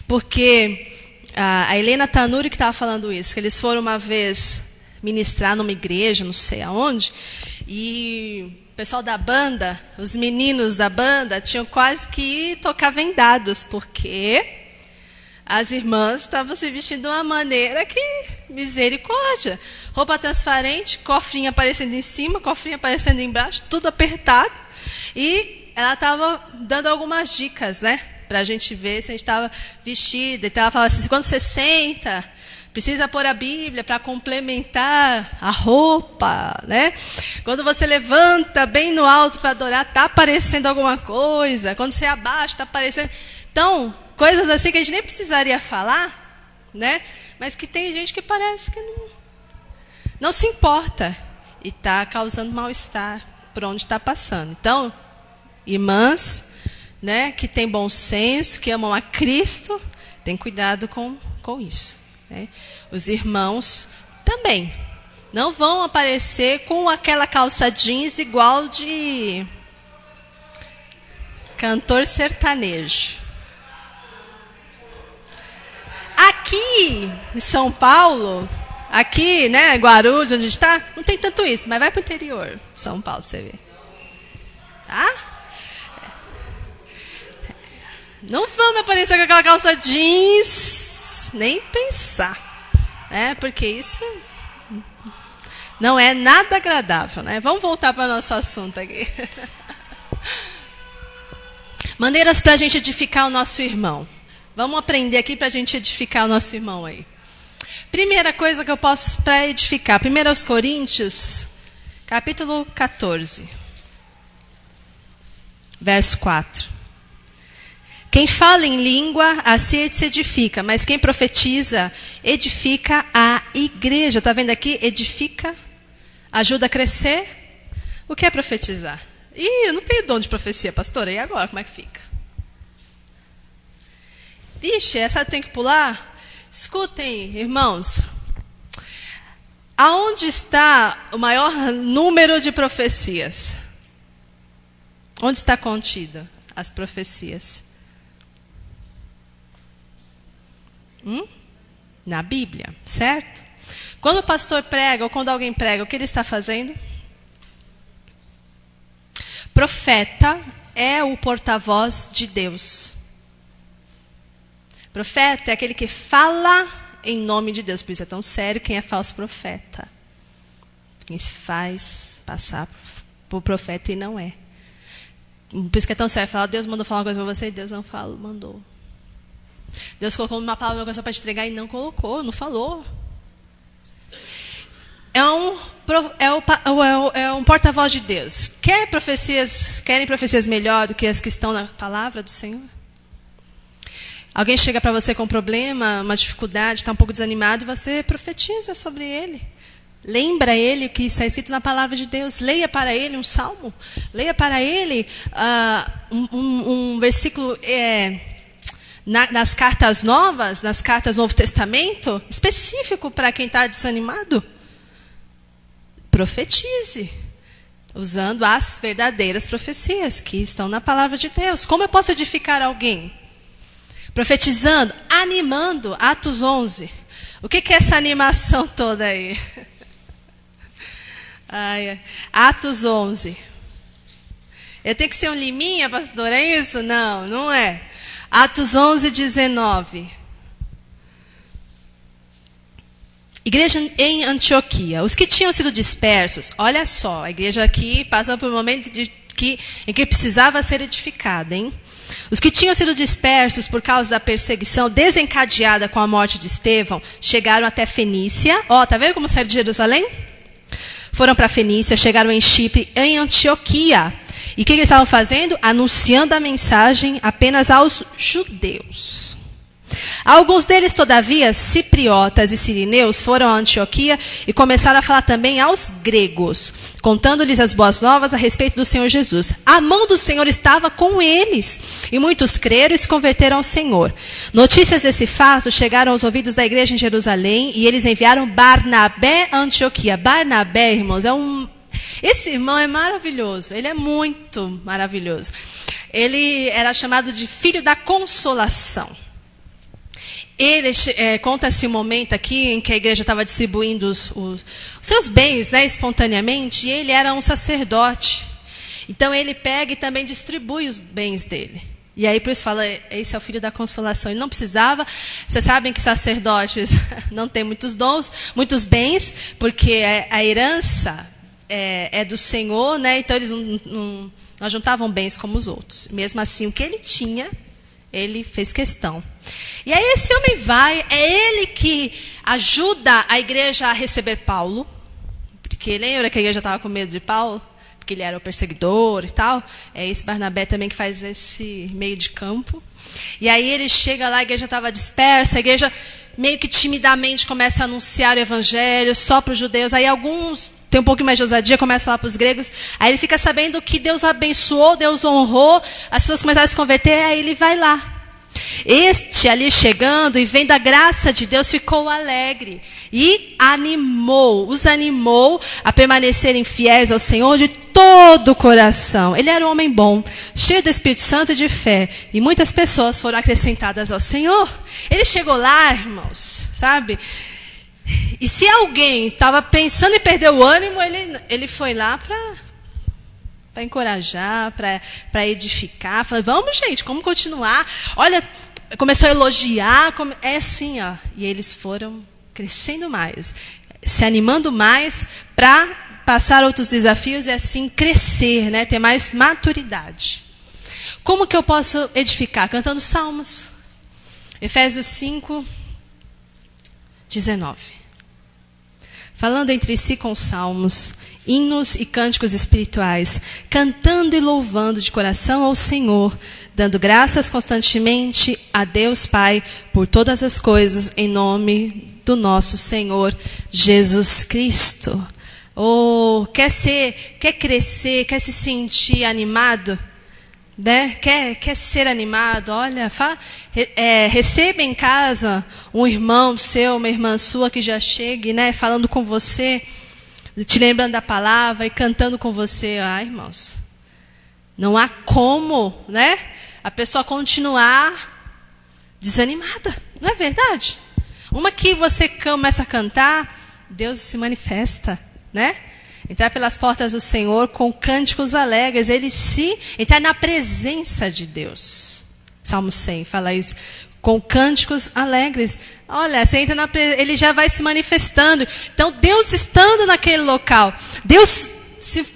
Porque a Helena Tanuri que estava falando isso, que eles foram uma vez ministrar numa igreja, não sei aonde, e o pessoal da banda, os meninos da banda, tinham quase que tocar vendados, porque as irmãs estavam se vestindo de uma maneira que, misericórdia, roupa transparente, cofrinho aparecendo em cima, cofrinho aparecendo embaixo, tudo apertado, e ela estava dando algumas dicas, né, para a gente ver se a gente estava vestida. Então ela falava assim, quando você senta, precisa pôr a Bíblia para complementar a roupa, né? Quando você levanta bem no alto para adorar, está aparecendo alguma coisa. Quando você abaixa, está aparecendo. Então, coisas assim que a gente nem precisaria falar, né? Mas que tem gente que parece que não se importa e está causando mal-estar por onde está passando. Então, irmãs, né, que têm bom senso, que amam a Cristo, tem cuidado com isso, né? Os irmãos também não vão aparecer com aquela calça jeans igual de cantor sertanejo. Aqui em São Paulo, aqui, né, Guarulhos, onde a gente está, não tem tanto isso, mas vai para o interior, São Paulo, para você ver. Tá? Não vamos aparecer com aquela calça jeans, nem pensar, né? Porque isso não é nada agradável, né? Vamos voltar para o nosso assunto aqui. Maneiras para a gente edificar o nosso irmão. Vamos aprender aqui para a gente edificar o nosso irmão aí. Primeira coisa que eu posso para edificar, 1 Coríntios, capítulo 14, verso 4. Quem fala em língua, assim se edifica, mas quem profetiza, edifica a igreja. Está vendo aqui? Edifica, ajuda a crescer. O que é profetizar? Ih, eu não tenho dom de profecia, pastora. E agora, como é que fica? Vixe, essa tem que pular? Escutem, irmãos. Aonde está o maior número de profecias? Onde está contida as profecias? Na Bíblia, certo? Quando o pastor prega ou quando alguém prega, o que ele está fazendo? Profeta é o porta-voz de Deus. Profeta é aquele que fala em nome de Deus. Por isso é tão sério quem é falso profeta. Quem se faz passar por profeta e não é. Por isso que é tão sério. Fala, Deus mandou falar uma coisa para você e Deus não falou, mandou. Deus colocou uma palavra, uma coisa para te entregar e não colocou, não falou. É um porta-voz de Deus. Querem profecias melhor do que as que estão na palavra do Senhor? Alguém chega para você com um problema, uma dificuldade, está um pouco desanimado, e você profetiza sobre ele. Lembra ele o que está escrito na palavra de Deus. Leia para ele um salmo. Leia para ele um versículo nas cartas novas, nas cartas do Novo Testamento, específico para quem está desanimado. Profetize, usando as verdadeiras profecias que estão na palavra de Deus. Como eu posso edificar alguém? Profetizando, animando, Atos 11. O que é essa animação toda aí? Atos 11. Eu tenho que ser um liminha, pastor, é isso? Não, não é. Atos 11, 19. Igreja em Antioquia. Os que tinham sido dispersos, olha só, a igreja aqui passa por um momento em que precisava ser edificada, hein? Os que tinham sido dispersos por causa da perseguição desencadeada com a morte de Estevão, chegaram até Fenícia. Tá vendo como saíram de Jerusalém? Foram para Fenícia, chegaram em Chipre, em Antioquia. E o que eles estavam fazendo? Anunciando a mensagem apenas aos judeus. Alguns deles, todavia, cipriotas e sirineus, foram a Antioquia e começaram a falar também aos gregos, contando-lhes as boas novas a respeito do Senhor Jesus. A mão do Senhor estava com eles, e muitos creram e se converteram ao Senhor. Notícias desse fato chegaram aos ouvidos da igreja em Jerusalém, e eles enviaram Barnabé a Antioquia. Barnabé, irmãos, Esse irmão é maravilhoso, ele é muito maravilhoso. Ele era chamado de filho da consolação. Ele conta-se um momento aqui em que a igreja estava distribuindo os seus bens, né, espontaneamente, e ele era um sacerdote. Então ele pega e também distribui os bens dele. E aí por isso fala, esse é o filho da consolação. Ele não precisava, vocês sabem que sacerdotes não têm muitos dons, muitos bens, porque a herança é do Senhor, né? Então eles não juntavam bens como os outros. Mesmo assim, o que ele tinha, ele fez questão. E aí esse homem vai, é ele que ajuda a igreja a receber Paulo, porque lembra que a igreja estava com medo de Paulo? Porque ele era o perseguidor e tal. É esse Barnabé também que faz esse meio de campo. E aí ele chega lá, a igreja estava dispersa, a igreja meio que timidamente começa a anunciar o evangelho só para os judeus. Aí alguns tem um pouco mais de ousadia, começa a falar para os gregos. Aí ele fica sabendo que Deus abençoou, Deus honrou, as pessoas começaram a se converter, aí ele vai lá. Este ali chegando e vendo a graça de Deus ficou alegre e os animou a permanecerem fiéis ao Senhor de todo o coração. Ele era um homem bom, cheio do Espírito Santo e de fé, e muitas pessoas foram acrescentadas ao Senhor. Ele chegou lá, irmãos, sabe? E se alguém estava pensando em perder o ânimo, ele foi lá para encorajar, para edificar. Falei, vamos, gente, como continuar? Olha, começou a elogiar. É assim, ó. E eles foram crescendo mais, se animando mais para passar outros desafios e assim crescer, né? Ter mais maturidade. Como que eu posso edificar? Cantando salmos. Efésios 5, 19. Falando entre si com salmos, hinos e cânticos espirituais, cantando e louvando de coração ao Senhor, dando graças constantemente a Deus Pai por todas as coisas, em nome do nosso Senhor Jesus Cristo. Quer crescer, quer se sentir animado? Né? Quer ser animado? Olha, receba em casa um irmão seu, uma irmã sua que já chegue, né, falando com você, te lembrando da palavra e cantando com você. Irmãos, não há como, né, a pessoa continuar desanimada, não é verdade? Uma que você começa a cantar, Deus se manifesta, né? Entrar pelas portas do Senhor com cânticos alegres, entrar na presença de Deus. Salmo 100 fala isso, com cânticos alegres. Olha, você entra ele já vai se manifestando. Então, Deus estando naquele local, Deus se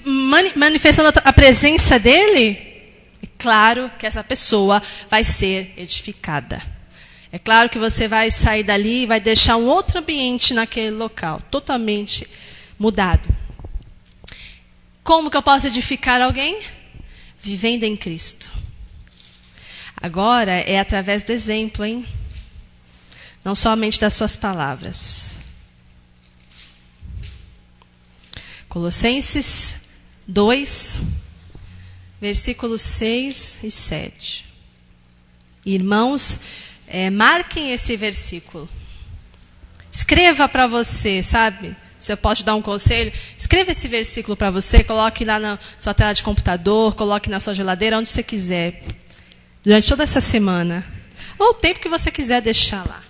manifestando a presença dele, é claro que essa pessoa vai ser edificada. É claro que você vai sair dali e vai deixar um outro ambiente naquele local, totalmente mudado. Como que eu posso edificar alguém? Vivendo em Cristo. Agora é através do exemplo, hein? Não somente das suas palavras. Colossenses 2, versículos 6 e 7. Irmãos, marquem esse versículo. Escreva para você, sabe? Se eu posso dar um conselho, escreva esse versículo para você, coloque lá na sua tela de computador, coloque na sua geladeira, onde você quiser, durante toda essa semana. Ou o tempo que você quiser deixar lá.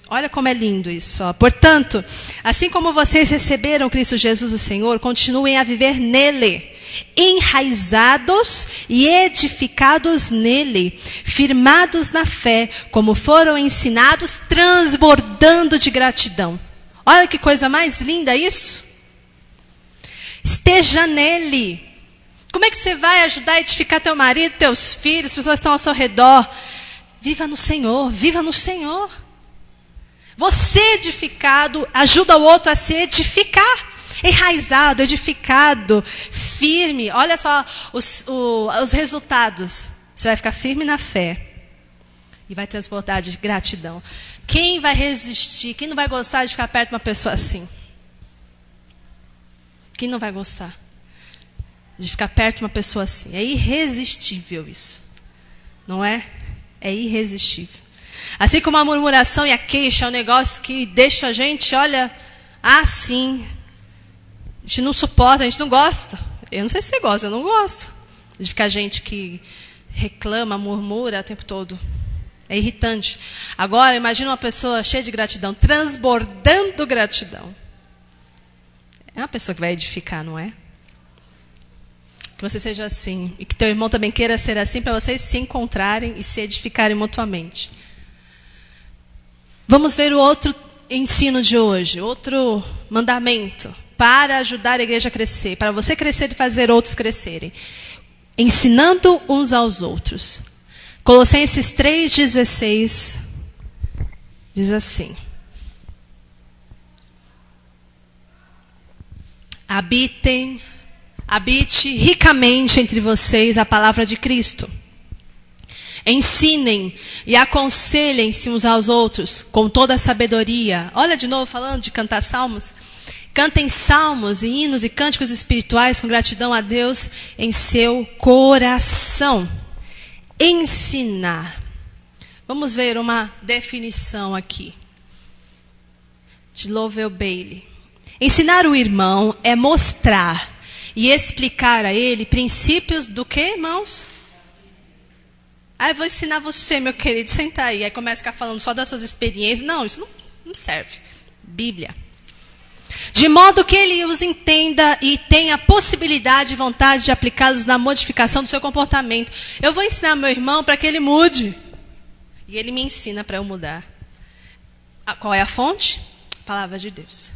Olha como é lindo isso. Portanto, assim como vocês receberam Cristo Jesus o Senhor, continuem a viver nele, enraizados e edificados nele, firmados na fé, como foram ensinados, transbordando de gratidão. Olha que coisa mais linda isso. Esteja nele. Como é que você vai ajudar a edificar teu marido, teus filhos, as pessoas que estão ao seu redor? Viva no Senhor, viva no Senhor. Você edificado ajuda o outro a se edificar. Enraizado, edificado, firme. Olha só os resultados. Você vai ficar firme na fé. E vai transbordar de gratidão. Quem vai resistir? Quem não vai gostar de ficar perto de uma pessoa assim? Quem não vai gostar de ficar perto de uma pessoa assim? É irresistível isso. Não é? É irresistível. Assim como a murmuração e a queixa é um negócio que deixa a gente, olha, assim, gente não suporta, a gente não gosta. Eu não sei se você gosta, eu não gosto. De ficar gente que reclama, murmura o tempo todo. É irritante. Agora, imagina uma pessoa cheia de gratidão, transbordando gratidão. É uma pessoa que vai edificar, não é? Que você seja assim. E que teu irmão também queira ser assim, para vocês se encontrarem e se edificarem mutuamente. Vamos ver o outro ensino de hoje, outro mandamento para ajudar a igreja a crescer, para você crescer e fazer outros crescerem. Ensinando uns aos outros. Colossenses 3,16 diz assim: habite ricamente entre vocês a palavra de Cristo. Ensinem e aconselhem-se uns aos outros com toda a sabedoria. Olha de novo falando de cantar salmos. Cantem salmos e hinos e cânticos espirituais com gratidão a Deus em seu coração. Ensinar. Vamos ver uma definição aqui. De Lovell Bailey. Ensinar o irmão é mostrar e explicar a ele princípios do que, irmãos? Eu vou ensinar você, meu querido, senta aí. Aí começa a ficar falando só das suas experiências. Não, isso não serve. Bíblia. De modo que ele os entenda e tenha possibilidade e vontade de aplicá-los na modificação do seu comportamento. Eu vou ensinar meu irmão para que ele mude. E ele me ensina para eu mudar. Qual é a fonte? A palavra de Deus.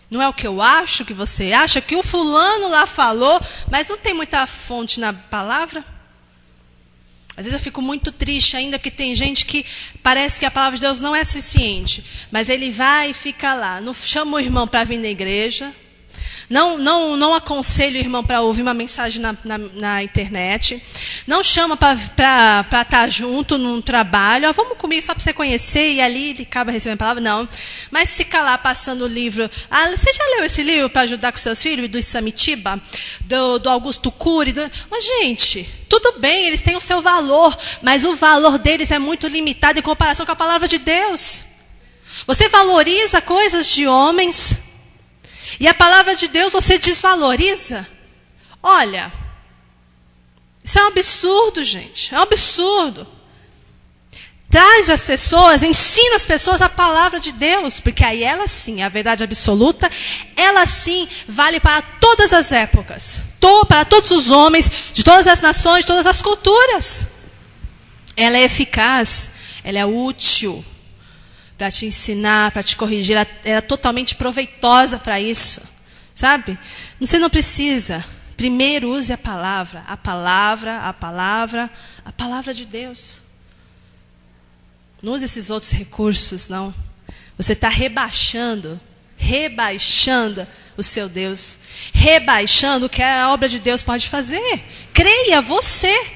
Não é o que eu acho, que você acha, que o fulano lá falou, mas não tem muita fonte na palavra. Às vezes eu fico muito triste ainda, porque tem gente que parece que a palavra de Deus não é suficiente. Mas ele vai e fica lá. Não chama o irmão para vir na igreja. Não aconselha o irmão para ouvir uma mensagem na internet. Não chama para estar junto num trabalho. Vamos comigo só para você conhecer. E ali ele acaba recebendo a palavra. Não. Mas fica lá passando o livro. Você já leu esse livro para ajudar com seus filhos? Do Samitiba? Do Augusto Cury? Gente, tudo bem, eles têm o seu valor. Mas o valor deles é muito limitado em comparação com a palavra de Deus. Você valoriza coisas de homens... E a palavra de Deus você desvaloriza? Olha, isso é um absurdo, gente. É um absurdo. Traz as pessoas, ensina as pessoas a palavra de Deus. Porque aí ela sim, a verdade absoluta, ela sim vale para todas as épocas. Para todos os homens, de todas as nações, de todas as culturas. Ela é eficaz, ela é útil. Para te ensinar, para te corrigir, ela é totalmente proveitosa para isso, sabe? Você não precisa. Primeiro use a palavra de Deus. Não use esses outros recursos, não. Você está rebaixando o seu Deus, rebaixando o que a obra de Deus pode fazer. Creia você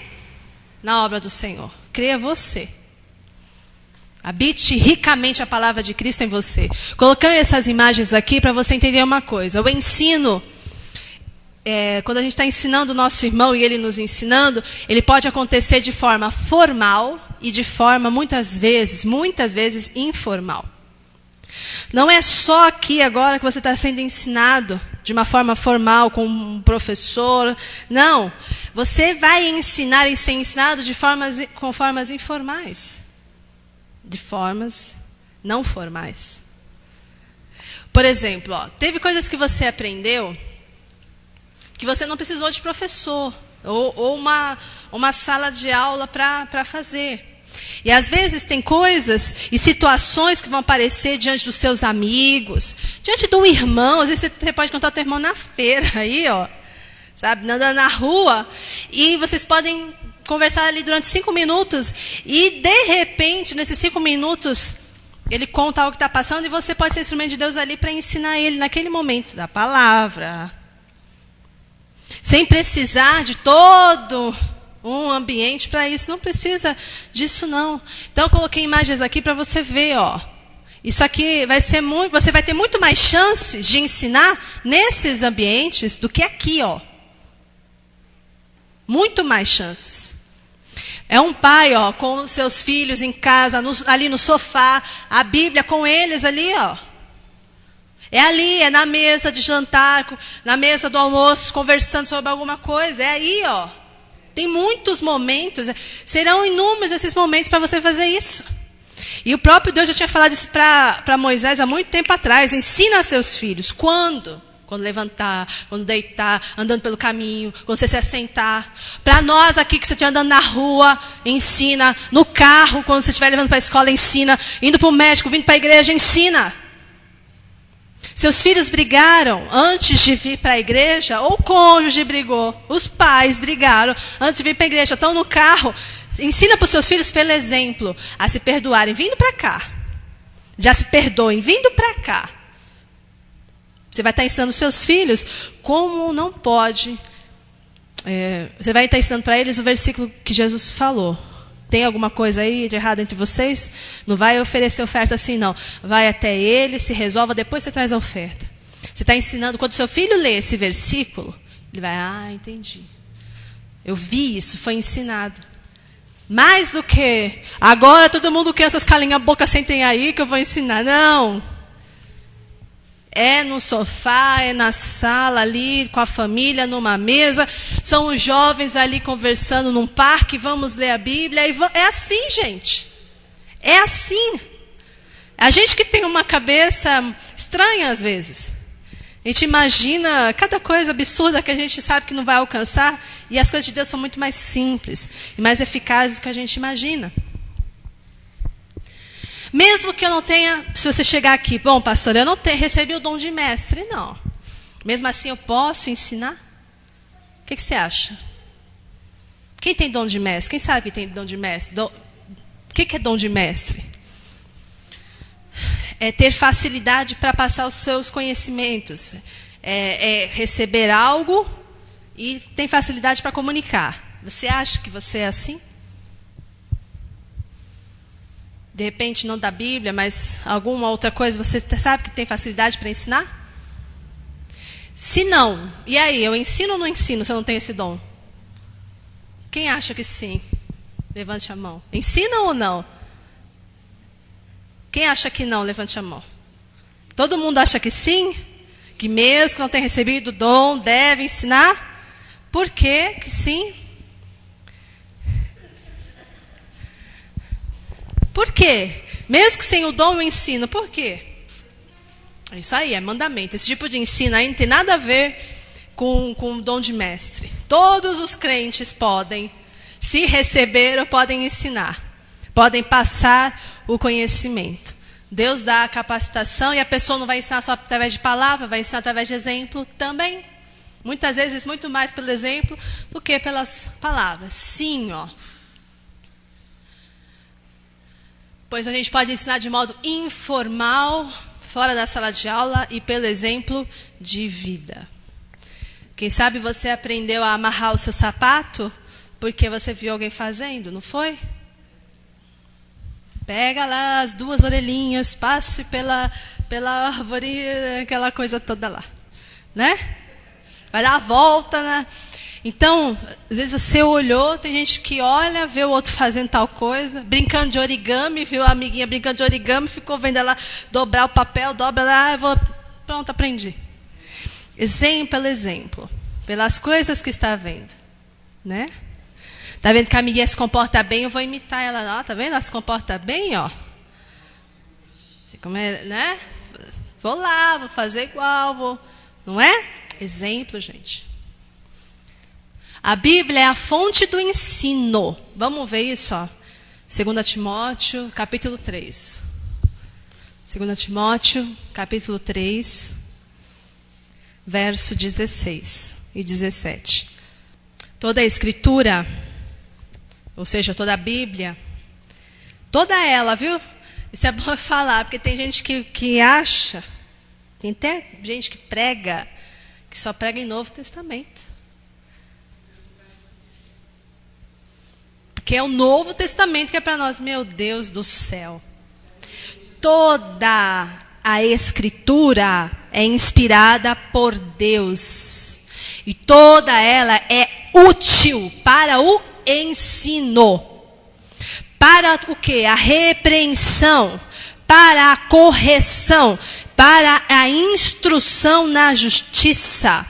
na obra do Senhor, creia você. Habite ricamente a palavra de Cristo em você. Colocando essas imagens aqui para você entender uma coisa. O ensino, quando a gente está ensinando o nosso irmão e ele nos ensinando, ele pode acontecer de forma formal e de forma, muitas vezes, informal. Não é só aqui agora que você está sendo ensinado de uma forma formal, com um professor. Não. Você vai ensinar e ser ensinado com formas informais. De formas não formais. Por exemplo, teve coisas que você aprendeu que você não precisou de professor ou uma sala de aula para fazer. E às vezes tem coisas e situações que vão aparecer diante dos seus amigos, diante de um irmão. Às vezes você pode encontrar o teu irmão na feira, aí, sabe, andando na rua, e vocês podem conversar ali durante 5 minutos e, de repente, nesses 5 minutos, ele conta algo que está passando e você pode ser instrumento de Deus ali para ensinar ele naquele momento da palavra. Sem precisar de todo um ambiente para isso. Não precisa disso, não. Então, eu coloquei imagens aqui para você ver. Isso aqui você vai ter muito mais chances de ensinar nesses ambientes do que aqui, Muito mais chances. É um pai, com seus filhos em casa, ali no sofá, a Bíblia com eles ali, É ali, é na mesa de jantar, na mesa do almoço, conversando sobre alguma coisa. É aí, ó. Tem muitos momentos, serão inúmeros esses momentos para você fazer isso. E o próprio Deus já tinha falado isso para Moisés há muito tempo atrás. Ensina a seus filhos. Quando? Quando levantar, quando deitar, andando pelo caminho, quando você se assentar. Para nós aqui que você estiver andando na rua, ensina. No carro, quando você estiver levando para a escola, ensina. Indo para o médico, vindo para a igreja, ensina. Seus filhos brigaram antes de vir para a igreja, ou o cônjuge brigou, os pais brigaram antes de vir para a igreja, estão no carro. Ensina para os seus filhos pelo exemplo a se perdoarem vindo para cá. Já se perdoem vindo para cá. Você vai estar ensinando os seus filhos como não pode. Você vai estar ensinando para eles o versículo que Jesus falou. Tem alguma coisa aí de errado entre vocês? Não vai oferecer oferta assim, não. Vai até ele, se resolva, depois você traz a oferta. Você está ensinando, quando seu filho lê esse versículo, ele vai, entendi. Eu vi isso, foi ensinado. Mais do que, agora todo mundo quer essas calinhas boca, sentem aí que eu vou ensinar. Não. É no sofá, é na sala ali, com a família, numa mesa. São os jovens ali conversando num parque, vamos ler a Bíblia. É assim, gente. É assim. A gente que tem uma cabeça estranha às vezes. A gente imagina cada coisa absurda que a gente sabe que não vai alcançar. E as coisas de Deus são muito mais simples e mais eficazes do que a gente imagina. Mesmo que eu não tenha, se você chegar aqui, bom, pastor, eu não recebi o dom de mestre, não. Mesmo assim eu posso ensinar? O que você acha? Quem tem dom de mestre? Quem sabe que tem dom de mestre? O que é dom de mestre? É ter facilidade para passar os seus conhecimentos. É receber algo e tem facilidade para comunicar. Você acha que você é assim? De repente, não da Bíblia, mas alguma outra coisa, você sabe que tem facilidade para ensinar? Se não, e aí, eu ensino ou não ensino se eu não tenho esse dom? Quem acha que sim? Levante a mão. Ensina ou não? Quem acha que não? Levante a mão. Todo mundo acha que sim? Que mesmo que não tenha recebido o dom, deve ensinar? Por quê que sim? Por quê? Mesmo que sem o dom eu ensino. Por quê? Isso aí, é mandamento. Esse tipo de ensino aí não tem nada a ver com o dom de mestre. Todos os crentes podem, se receberam, podem ensinar. Podem passar o conhecimento. Deus dá a capacitação e a pessoa não vai ensinar só através de palavra, vai ensinar através de exemplo também. Muitas vezes, muito mais pelo exemplo do que pelas palavras. Sim, ó. Pois a gente pode ensinar de modo informal, fora da sala de aula e pelo exemplo de vida. Quem sabe você aprendeu a amarrar o seu sapato porque você viu alguém fazendo, não foi? Pega lá as duas orelhinhas, passe pela árvore, aquela coisa toda lá. Né? Vai dar a volta, né? Então, às vezes você olhou, tem gente que olha, vê o outro fazendo tal coisa, brincando de origami, viu a amiguinha brincando de origami, ficou vendo ela dobrar o papel, dobra lá, pronto, aprendi. Exemplo pelo exemplo, pelas coisas que está vendo, né? Está vendo que a amiguinha se comporta bem, eu vou imitar ela, ó, tá vendo? Ela se comporta bem, ó. Né? Vou lá, vou fazer igual, não é? Exemplo, gente. A Bíblia é a fonte do ensino. Vamos ver isso, ó. 2 Timóteo, capítulo 3. 2 Timóteo, capítulo 3, verso 16 e 17. Toda a Escritura, ou seja, toda a Bíblia, toda ela, viu? Isso é bom falar, porque tem gente que acha, tem até gente que prega, que só prega em Novo Testamento. Que é o Novo Testamento que é para nós. Meu Deus do céu. Toda a Escritura é inspirada por Deus. E toda ela é útil para o ensino. Para o quê? A repreensão. Para a correção. para a instrução na justiça,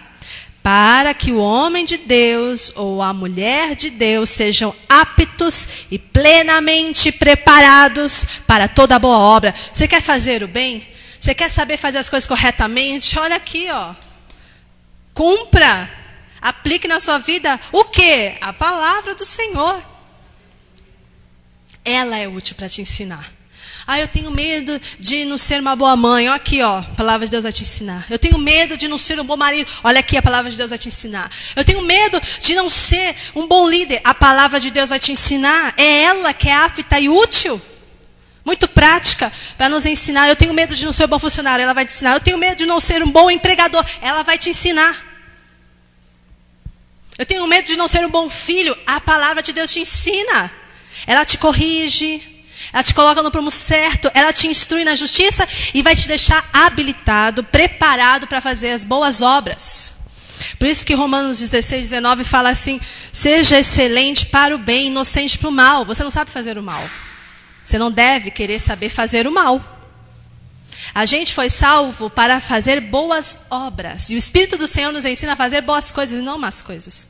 para que o homem de Deus ou a mulher de Deus sejam aptos e plenamente preparados para toda boa obra. Você quer fazer o bem? Você quer saber fazer as coisas corretamente? Olha aqui, ó. Cumpra, aplique na sua vida o quê? A palavra do Senhor. Ela é útil para te ensinar. Eu tenho medo de não ser uma boa mãe. Olha aqui, ó, a palavra de Deus vai te ensinar. Eu tenho medo de não ser um bom marido. Olha aqui, a palavra de Deus vai te ensinar. Eu tenho medo de não ser um bom líder. A palavra de Deus vai te ensinar. É ela que é apta e útil. Muito prática para nos ensinar. Eu tenho medo de não ser um bom funcionário. Ela vai te ensinar. Eu tenho medo de não ser um bom empregador. Ela vai te ensinar. Eu tenho medo de não ser um bom filho. A palavra de Deus te ensina. Ela te corrige. Ela te coloca no prumo certo, ela te instrui na justiça e vai te deixar habilitado, preparado para fazer as boas obras. Por isso que Romanos 16, 19 fala assim, seja excelente para o bem, inocente para o mal. Você não sabe fazer o mal. Você não deve querer saber fazer o mal. A gente foi salvo para fazer boas obras. E o Espírito do Senhor nos ensina a fazer boas coisas e não más coisas.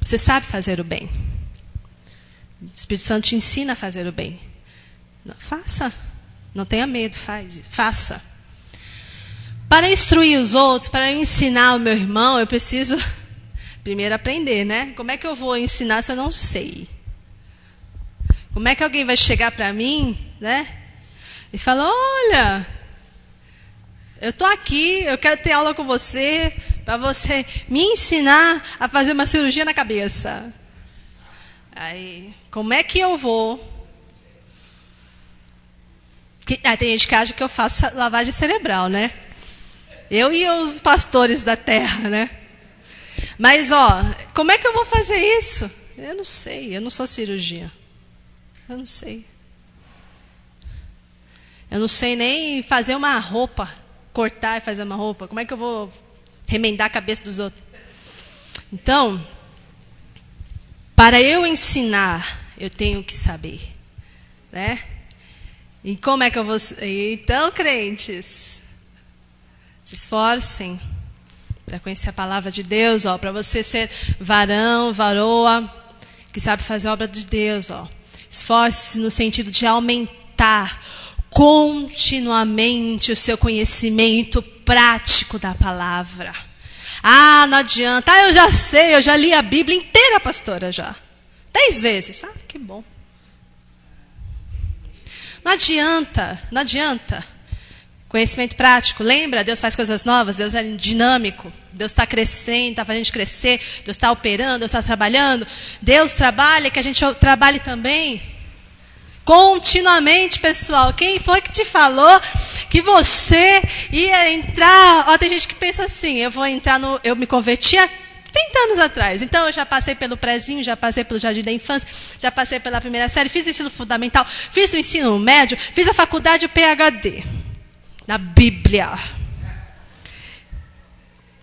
Você sabe fazer o bem. O Espírito Santo te ensina a fazer o bem. Não, faça. Não tenha medo, faça. Para instruir os outros, para ensinar o meu irmão, eu preciso primeiro aprender, né? Como é que eu vou ensinar se eu não sei? Como é que alguém vai chegar para mim, né? E falar, olha, eu estou aqui, eu quero ter aula com você, para você me ensinar a fazer uma cirurgia na cabeça. Aí, como é que eu vou? Tem gente que acha que eu faço lavagem cerebral, né? Eu e os pastores da terra, né? Mas, como é que eu vou fazer isso? Eu não sei, eu não sou cirurgia. Eu não sei. Eu não sei nem fazer uma roupa, cortar e fazer uma roupa. Como é que eu vou remendar a cabeça dos outros? Então, para eu ensinar, eu tenho que saber, né? E como é que eu vou... Então, crentes, se esforcem para conhecer a palavra de Deus, para você ser varão, varoa, que sabe fazer a obra de Deus, Esforce-se no sentido de aumentar continuamente o seu conhecimento prático da palavra. Não adianta. Eu já sei, eu já li a Bíblia inteira, pastora, já. 10 vezes. Que bom. Não adianta. Conhecimento prático. Lembra? Deus faz coisas novas, Deus é dinâmico. Deus está crescendo, está fazendo a gente crescer. Deus está operando, Deus está trabalhando. Deus trabalha, que a gente trabalhe também. Continuamente, pessoal. Quem foi que te falou que você ia entrar? Tem gente que pensa assim, eu me converti há 30 anos atrás. Então, eu já passei pelo prézinho, já passei pelo jardim da infância, já passei pela primeira série, fiz o ensino fundamental, fiz o ensino médio, fiz a faculdade o PhD. Na Bíblia.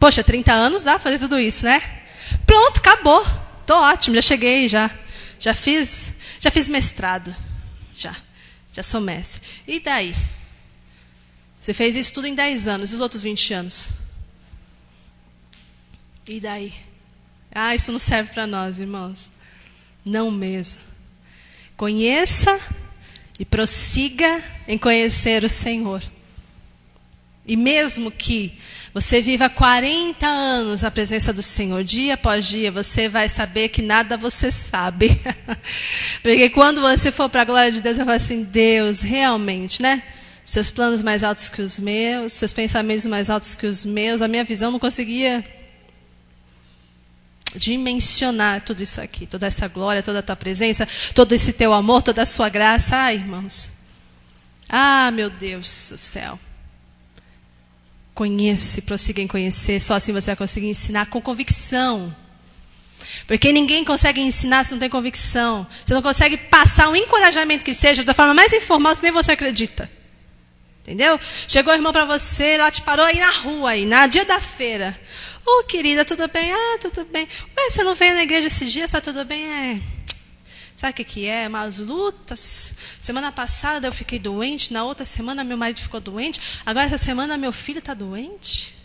Poxa, 30 anos dá pra fazer tudo isso, né? Pronto, acabou. Tô ótimo, já cheguei, já fiz mestrado. Já sou mestre. E daí? Você fez isso tudo em 10 anos, e os outros 20 anos? E daí? Isso não serve para nós, irmãos. Não mesmo. Conheça e prossiga em conhecer o Senhor. E mesmo que você viva 40 anos na presença do Senhor, dia após dia, você vai saber que nada você sabe. Porque quando você for para a glória de Deus, você vai assim, Deus, realmente, né? Seus planos mais altos que os meus, seus pensamentos mais altos que os meus, a minha visão não conseguia dimensionar tudo isso aqui, toda essa glória, toda a tua presença, todo esse teu amor, toda a sua graça. Irmãos. Meu Deus do céu. Conheça, prossiga em conhecer, só assim você vai conseguir ensinar com convicção. Porque ninguém consegue ensinar se não tem convicção. Você não consegue passar um encorajamento que seja da forma mais informal, se nem você acredita. Entendeu? Chegou o irmão para você, lá te parou aí na rua, no dia da feira. Querida, tudo bem? Tudo bem. Ué, você não veio na igreja esses dias, tá tudo bem? Sabe o que é? Umas lutas. Semana passada eu fiquei doente, na outra semana meu marido ficou doente, agora essa semana meu filho está doente.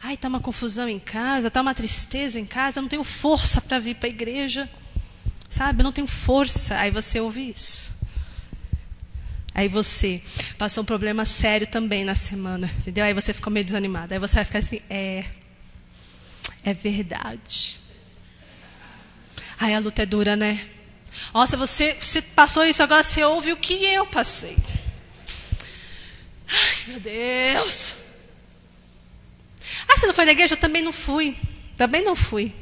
Ai, está uma confusão em casa, está uma tristeza em casa, eu não tenho força para vir para a igreja. Sabe, eu não tenho força. Aí você ouve isso. Aí você passou um problema sério também na semana, entendeu? Aí você ficou meio desanimado. Aí você vai ficar assim, é verdade. Aí a luta é dura, né? Nossa, você passou isso, agora você ouve o que eu passei. Ai, meu Deus. Ah, você não foi na igreja? Eu também não fui. Também não fui.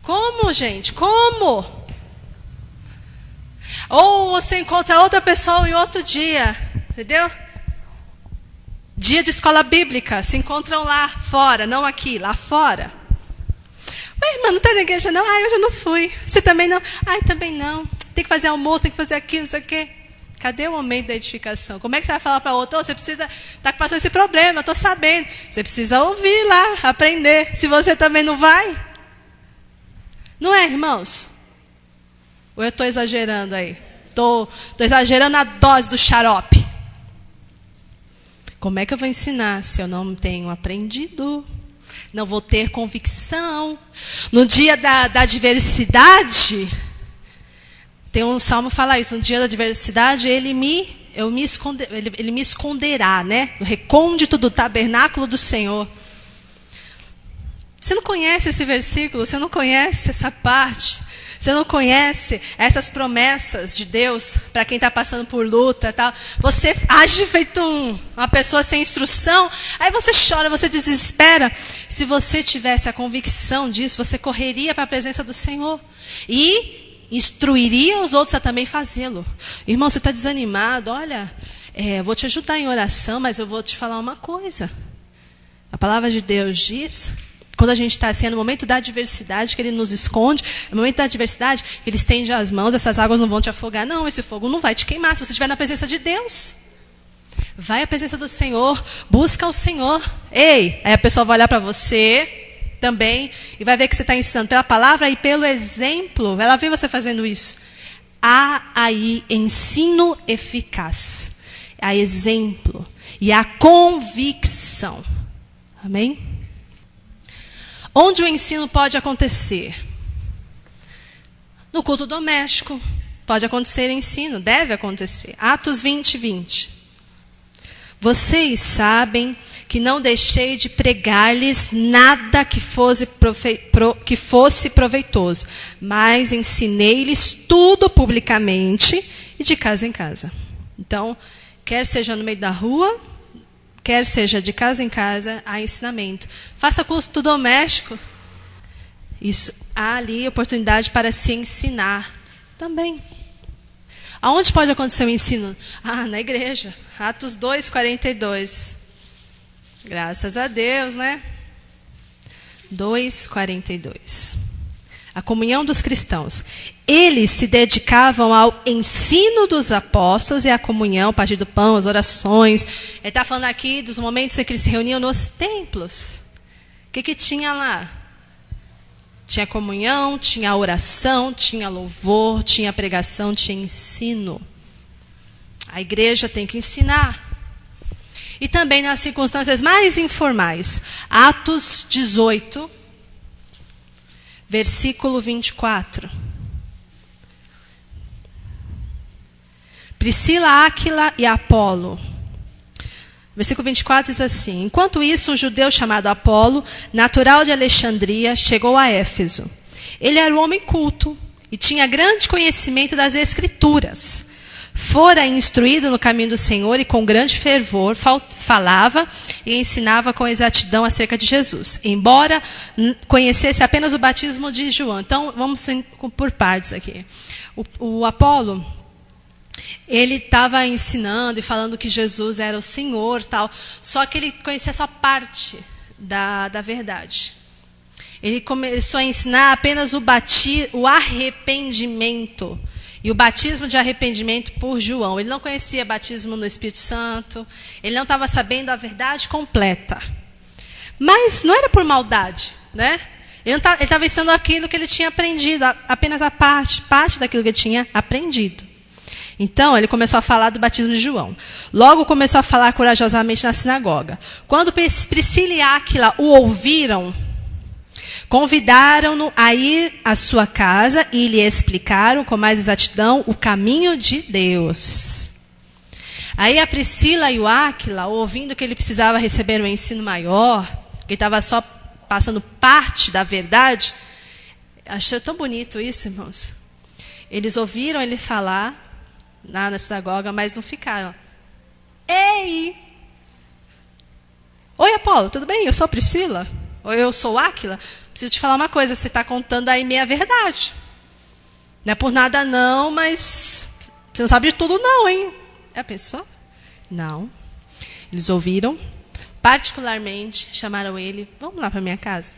Como, gente? Como? Ou você encontra outra pessoa em outro dia, entendeu? Dia de escola bíblica, se encontram lá fora, não aqui, lá fora. Ué, irmã, não está na igreja não? Ai, hoje eu não fui. Você também não? Ai, também não. Tem que fazer almoço, tem que fazer aquilo, não sei o quê. Cadê o momento da edificação? Como é que você vai falar para outro? Oh, você precisa, está passando esse problema, eu estou sabendo. Você precisa ouvir lá, aprender. Se você também não vai. Não é, irmãos? Ou eu estou exagerando aí? Estou exagerando a dose do xarope. Como é que eu vou ensinar se eu não tenho aprendido? Não vou ter convicção. No dia da adversidade, tem um salmo que fala isso. No dia da adversidade, ele me esconderá, né? No recôndito do tabernáculo do Senhor. Você não conhece esse versículo? Você não conhece essa parte? Você não conhece essas promessas de Deus para quem está passando por luta, tal? Você age feito uma pessoa sem instrução, aí você chora, você desespera. Se você tivesse a convicção disso, você correria para a presença do Senhor e instruiria os outros a também fazê-lo. Irmão, você está desanimado? Olha, eu vou te ajudar em oração, mas eu vou te falar uma coisa. A palavra de Deus diz... Quando a gente está assim, é no momento da adversidade que Ele nos esconde, é no momento da adversidade que Ele estende as mãos, essas águas não vão te afogar. Não, esse fogo não vai te queimar se você estiver na presença de Deus. Vai à presença do Senhor, busca o Senhor. Ei, aí a pessoa vai olhar para você também e vai ver que você está ensinando pela palavra e pelo exemplo. Ela vê você fazendo isso. Há aí ensino eficaz. Há exemplo e há convicção. Amém? Onde o ensino pode acontecer? No culto doméstico. Pode acontecer ensino, deve acontecer. Atos 20, 20. Vocês sabem que não deixei de pregar-lhes nada que fosse proveitoso, mas ensinei-lhes tudo publicamente e de casa em casa. Então, quer seja no meio da rua, quer seja de casa em casa, há ensinamento. Faça culto doméstico. Isso, há ali oportunidade para se ensinar também. Aonde pode acontecer o ensino? Na igreja. Atos 2, 42. Graças a Deus, né? 2, 42. A comunhão dos cristãos. Eles se dedicavam ao ensino dos apóstolos e à comunhão, o partir do pão, as orações. Ele está falando aqui dos momentos em que eles se reuniam nos templos. O que tinha lá? Tinha comunhão, tinha oração, tinha louvor, tinha pregação, tinha ensino. A igreja tem que ensinar. E também nas circunstâncias mais informais. Atos 18, versículo 24. Priscila, Áquila e Apolo. Versículo 24 diz assim: enquanto isso, um judeu chamado Apolo, natural de Alexandria, chegou a Éfeso. Ele era um homem culto e tinha grande conhecimento das Escrituras. Fora instruído no caminho do Senhor e com grande fervor falava e ensinava com exatidão acerca de Jesus, embora conhecesse apenas o batismo de João. Então, vamos por partes aqui. O Apolo, ele estava ensinando e falando que Jesus era o Senhor, tal, só que ele conhecia só parte da verdade. Ele começou a ensinar apenas o arrependimento. E o batismo de arrependimento por João. Ele não conhecia batismo no Espírito Santo. Ele não estava sabendo a verdade completa. Mas não era por maldade, né? Ele estava ensinando aquilo que ele tinha aprendido, apenas a parte daquilo que ele tinha aprendido. Então, ele começou a falar do batismo de João. Logo começou a falar corajosamente na sinagoga. Quando Priscila e Áquila o ouviram, convidaram-no a ir à sua casa e lhe explicaram com mais exatidão o caminho de Deus. Aí a Priscila e o Áquila, ouvindo que ele precisava receber um ensino maior, que estava só passando parte da verdade, achei tão bonito isso, irmãos. Eles ouviram ele falar lá na sinagoga, mas não ficaram. Ei! Oi, Apolo, tudo bem? Eu sou a Priscila. Ou eu sou Áquila. Preciso te falar uma coisa, você está contando aí meia verdade. Não é por nada não, mas você não sabe de tudo não, hein? É a pessoa? Não. Eles ouviram, particularmente, chamaram ele, vamos lá para minha casa.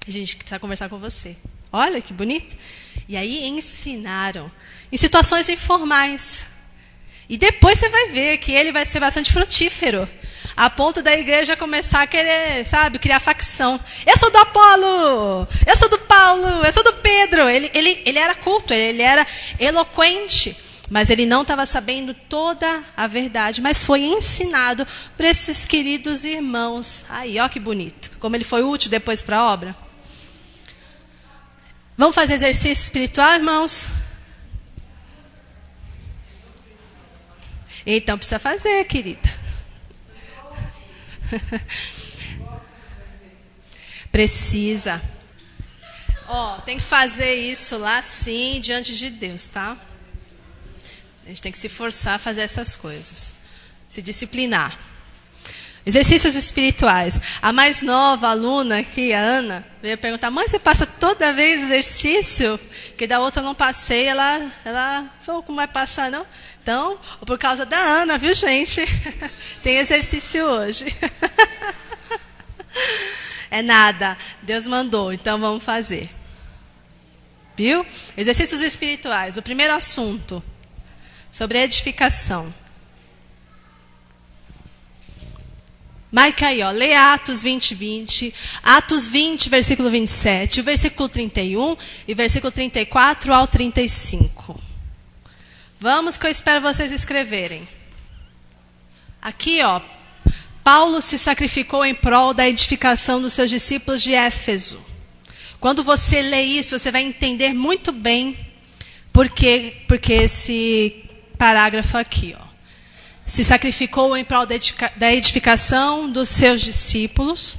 A gente precisa conversar com você. Olha que bonito. E aí ensinaram, em situações informais. E depois você vai ver que ele vai ser bastante frutífero, a ponto da igreja começar a querer, sabe, criar facção. Eu sou do Apolo, eu sou do Paulo, eu sou do Pedro. Ele era culto, ele era eloquente, mas ele não estava sabendo toda a verdade, mas foi ensinado por esses queridos irmãos. Aí, ó que bonito, como ele foi útil depois para a obra. Vamos fazer exercício espiritual, irmãos? Então precisa fazer, querida. Precisa. Tem que fazer isso lá sim, diante de Deus, tá? A gente tem que se forçar a fazer essas coisas. Se disciplinar. Exercícios espirituais. A mais nova aluna aqui, a Ana, veio perguntar: mãe, você passa toda vez exercício? Que da outra eu não passei. Ela falou: como vai passar, não? Então, por causa da Ana, viu, gente? Tem exercício hoje. É nada. Deus mandou, então vamos fazer. Viu? Exercícios espirituais. O primeiro assunto, sobre edificação. Marca aí, lê Atos 20, 20, Atos 20, versículo 27, o versículo 31 e versículo 34 ao 35. Vamos, que eu espero vocês escreverem. Aqui, Paulo se sacrificou em prol da edificação dos seus discípulos de Éfeso. Quando você lê isso, você vai entender muito bem porque esse parágrafo aqui, se sacrificou em prol da edificação dos seus discípulos.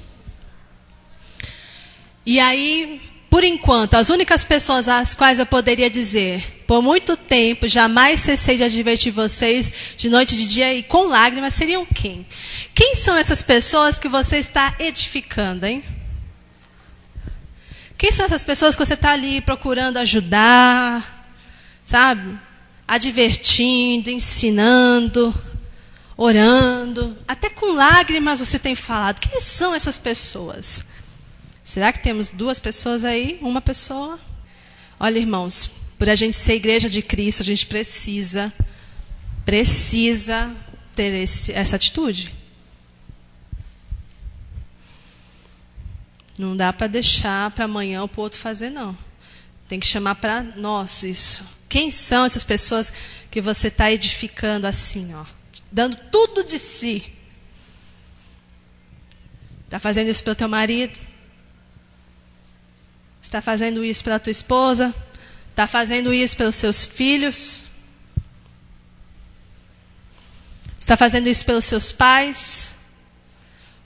E aí, por enquanto, as únicas pessoas às quais eu poderia dizer: por muito tempo, jamais cessei de advertir vocês de noite e de dia e com lágrimas, seriam quem? Quem são essas pessoas que você está edificando, hein? Quem são essas pessoas que você está ali procurando ajudar, sabe? Advertindo, ensinando, orando, até com lágrimas você tem falado. Quem são essas pessoas? Será que temos duas pessoas aí? Uma pessoa? Olha, irmãos, por a gente ser igreja de Cristo, a gente precisa ter essa atitude. Não dá para deixar para amanhã ou para o outro fazer, não. Tem que chamar para nós isso. Quem são essas pessoas que você está edificando assim, dando tudo de si? Está fazendo isso pelo teu marido? Está fazendo isso pela tua esposa? Está fazendo isso pelos seus filhos? Está fazendo isso pelos seus pais?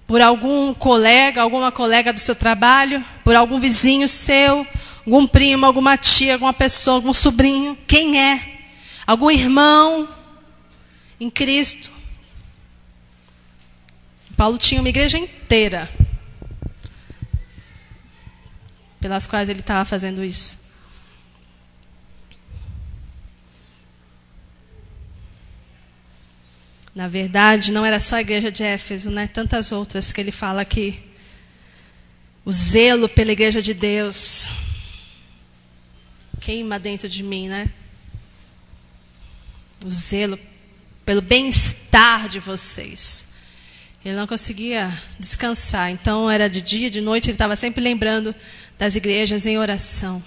Por algum colega, alguma colega do seu trabalho? Por algum vizinho seu? Algum primo, alguma tia, alguma pessoa, algum sobrinho? Quem é? Algum irmão em Cristo? Paulo tinha uma igreja inteira pelas quais ele estava fazendo isso. Na verdade, não era só a igreja de Éfeso, né? Tantas outras que ele fala aqui. O zelo pela igreja de Deus queima dentro de mim, né? O zelo pelo bem-estar de vocês. Ele não conseguia descansar. Então, era de dia, de noite, ele estava sempre lembrando das igrejas em oração,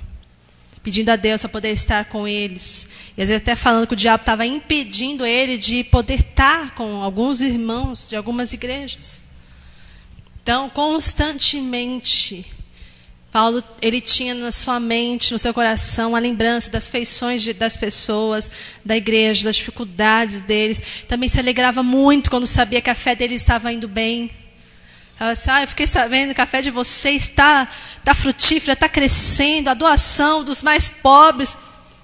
pedindo a Deus para poder estar com eles. E às vezes até falando que o diabo estava impedindo ele de poder estar com alguns irmãos de algumas igrejas. Então, constantemente, Paulo, ele tinha na sua mente, no seu coração, a lembrança das feições das pessoas, da igreja, das dificuldades deles. Também se alegrava muito quando sabia que a fé deles estava indo bem. Eu fiquei sabendo que a fé de vocês está frutífera, está crescendo. A doação dos mais pobres,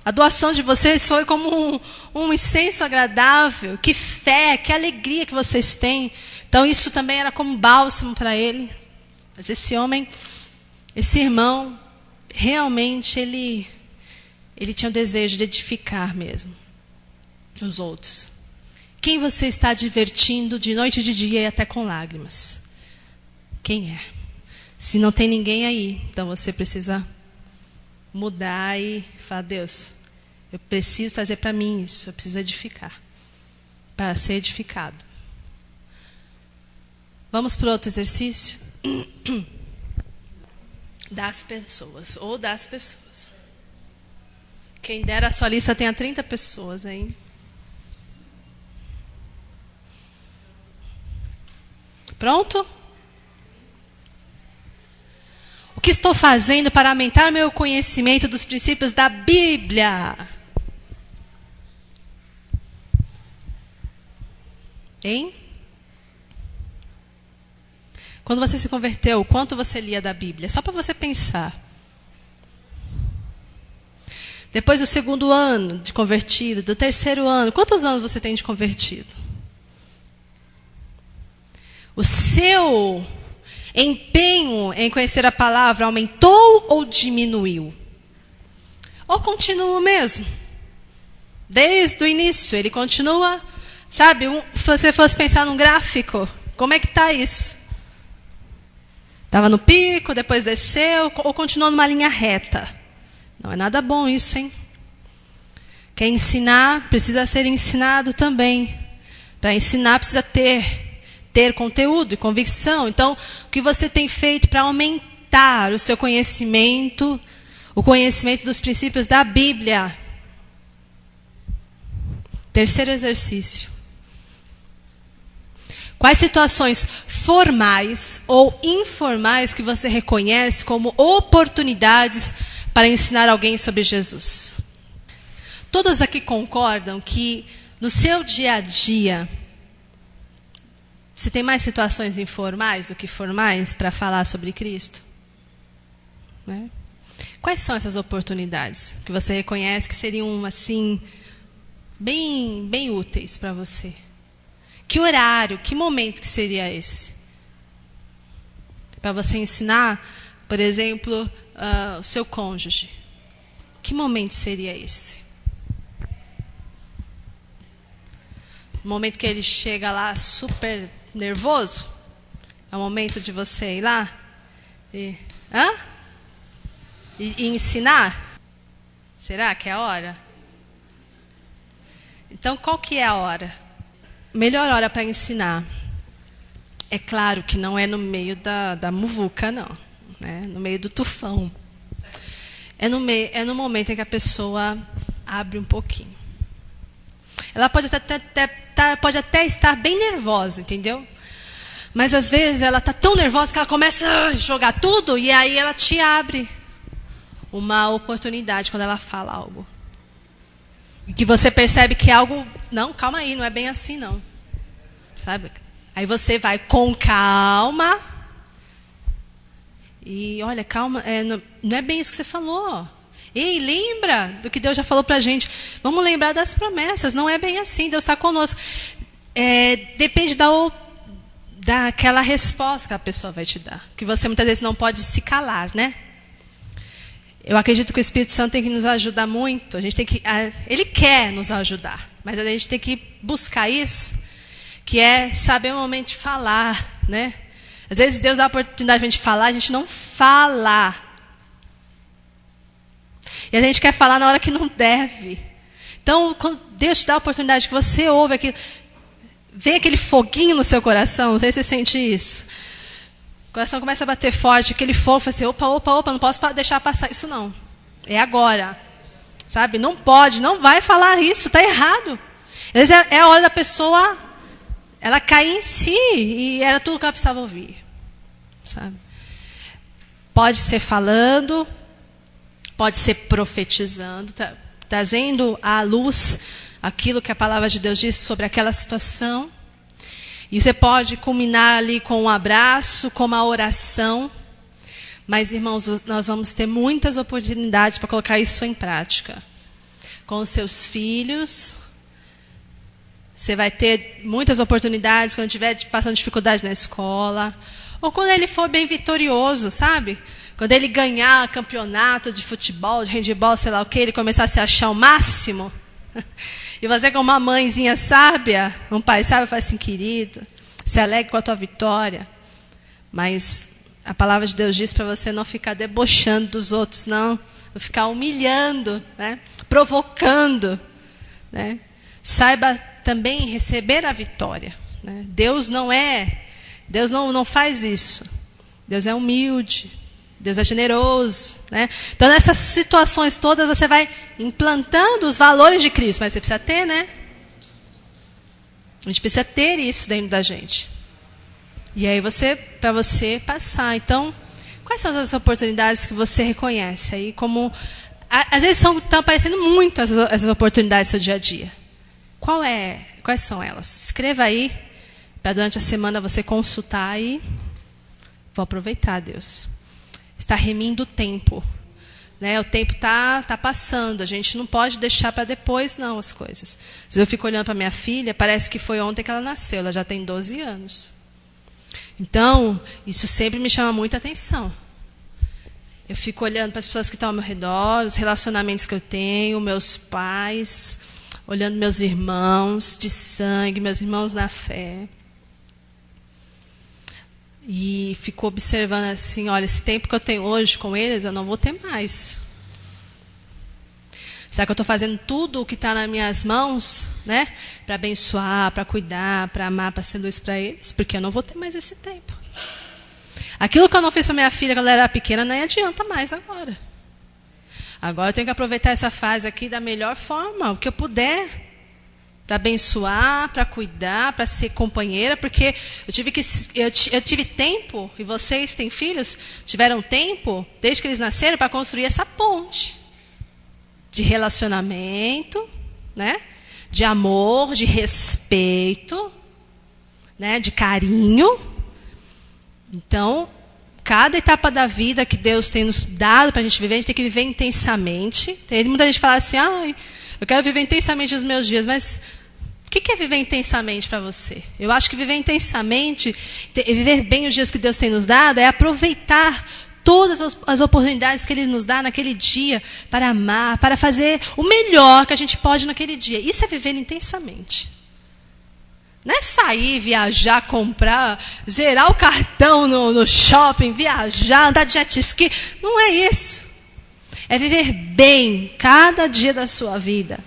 a doação de vocês foi como um incenso agradável. Que fé, que alegria que vocês têm. Então isso também era como bálsamo para ele. Mas esse homem, esse irmão, realmente ele tinha o desejo de edificar mesmo os outros. Quem você está divertindo de noite e de dia e até com lágrimas? Quem é? Se não tem ninguém aí, então você precisa mudar e falar: Deus, eu preciso trazer para mim isso, eu preciso edificar, para ser edificado. Vamos para outro exercício? Das pessoas, ou das pessoas. Quem dera a sua lista tenha 30 pessoas, hein? Pronto? O que estou fazendo para aumentar meu conhecimento dos princípios da Bíblia? Hein? Quando você se converteu, quanto você lia da Bíblia? Só para você pensar. Depois do 2º ano de convertido, do 3º ano, quantos anos você tem de convertido? O seu empenho em conhecer a palavra aumentou ou diminuiu? Ou continua o mesmo? Desde o início, ele continua, sabe? Se você fosse pensar num gráfico, como é que está isso? Estava no pico, depois desceu, ou continuou numa linha reta? Não é nada bom isso, hein? Quer ensinar, precisa ser ensinado também. Para ensinar, precisa ter conteúdo e convicção. Então, o que você tem feito para aumentar o seu conhecimento, o conhecimento dos princípios da Bíblia? Terceiro exercício. Quais situações formais ou informais que você reconhece como oportunidades para ensinar alguém sobre Jesus? Todas aqui concordam que no seu dia a dia você tem mais situações informais do que formais para falar sobre Cristo? Né? Quais são essas oportunidades que você reconhece que seriam assim bem úteis para você? Que horário, que momento que seria esse? Para você ensinar, por exemplo, o seu cônjuge. Que momento seria esse? O momento que ele chega lá super nervoso? É o momento de você ir lá e ensinar? Será que é a hora? Então, qual que é a hora? Melhor hora para ensinar. É claro que não é no meio da muvuca, não. Né? No meio do tufão. É no momento em que a pessoa abre um pouquinho. Ela pode até estar bem nervosa, entendeu? Mas às vezes ela está tão nervosa que ela começa a jogar tudo e aí ela te abre uma oportunidade quando ela fala algo. E que você percebe que é algo... Não, calma aí, não é bem assim, não. Sabe? Aí você vai com calma. E olha, calma, não é bem isso que você falou. Ei, lembra do que Deus já falou pra gente. Vamos lembrar das promessas. Não é bem assim, Deus está conosco. Depende daquela resposta que a pessoa vai te dar. Que você muitas vezes não pode se calar, né? Eu acredito que o Espírito Santo tem que nos ajudar muito. Ele quer nos ajudar, mas a gente tem que buscar isso, que é saber o momento de falar, né? Às vezes Deus dá a oportunidade de a gente falar, a gente não fala. E a gente quer falar na hora que não deve. Então, quando Deus te dá a oportunidade que você ouve aquilo, vem aquele foguinho no seu coração, não sei se você sente isso. O coração começa a bater forte, aquele fogo, fala assim, opa, não posso deixar passar isso não. É agora. Sabe? Não pode, não vai falar isso, está errado. Às vezes é a hora da pessoa, ela cair em si, e era tudo que ela precisava ouvir. Sabe? Pode ser falando, pode ser profetizando, trazendo à luz aquilo que a palavra de Deus diz sobre aquela situação. E você pode culminar ali com um abraço, com uma oração. Mas, irmãos, nós vamos ter muitas oportunidades para colocar isso em prática. Com os seus filhos, você vai ter muitas oportunidades quando estiver passando dificuldade na escola. Ou quando ele for bem vitorioso, sabe? Quando ele ganhar campeonato de futebol, de handebol, sei lá o quê, ele começar a se achar o máximo. E você, como uma mãezinha sábia, um pai sábio, fala assim, querido, se alegre com a tua vitória. Mas a palavra de Deus diz para você não ficar debochando dos outros, não ficar humilhando, né? Provocando. Né? Saiba também receber a vitória. Né? Deus não faz isso. Deus é humilde. Deus é generoso. Né? Então, nessas situações todas, você vai implantando os valores de Cristo. Mas você precisa ter, né? A gente precisa ter isso dentro da gente. E aí, para você passar. Então, quais são as oportunidades que você reconhece? Aí, como, às vezes estão aparecendo muito as oportunidades do seu dia a dia. Quais são elas? Escreva aí, para durante a semana você consultar e vou aproveitar, Deus. Está remindo o tempo. Né? O tempo está passando. A gente não pode deixar para depois, não, as coisas. Se eu fico olhando para minha filha, parece que foi ontem que ela nasceu. Ela já tem 12 anos. Então, isso sempre me chama muita atenção. Eu fico olhando para as pessoas que estão ao meu redor, os relacionamentos que eu tenho, meus pais, olhando meus irmãos de sangue, meus irmãos na fé. E fico observando assim, olha, esse tempo que eu tenho hoje com eles, eu não vou ter mais. Será que eu estou fazendo tudo o que está nas minhas mãos, né? Para abençoar, para cuidar, para amar, para ser luz para eles? Porque eu não vou ter mais esse tempo. Aquilo que eu não fiz para minha filha quando ela era pequena, nem adianta mais agora. Agora eu tenho que aproveitar essa fase aqui da melhor forma, o que eu puder. Para abençoar, para cuidar, para ser companheira, porque eu tive tempo, e vocês têm filhos, tiveram tempo, desde que eles nasceram, para construir essa ponte de relacionamento, né? De amor, de respeito, né? De carinho. Então, cada etapa da vida que Deus tem nos dado para a gente viver, a gente tem que viver intensamente. Tem muita gente fala assim, eu quero viver intensamente os meus dias, mas o que é viver intensamente para você? Eu acho que viver intensamente, viver bem os dias que Deus tem nos dado, é aproveitar todas as oportunidades que Ele nos dá naquele dia para amar, para fazer o melhor que a gente pode naquele dia. Isso é viver intensamente. Não é sair, viajar, comprar, zerar o cartão no shopping, viajar, andar de jet ski. Não é isso. É viver bem cada dia da sua vida,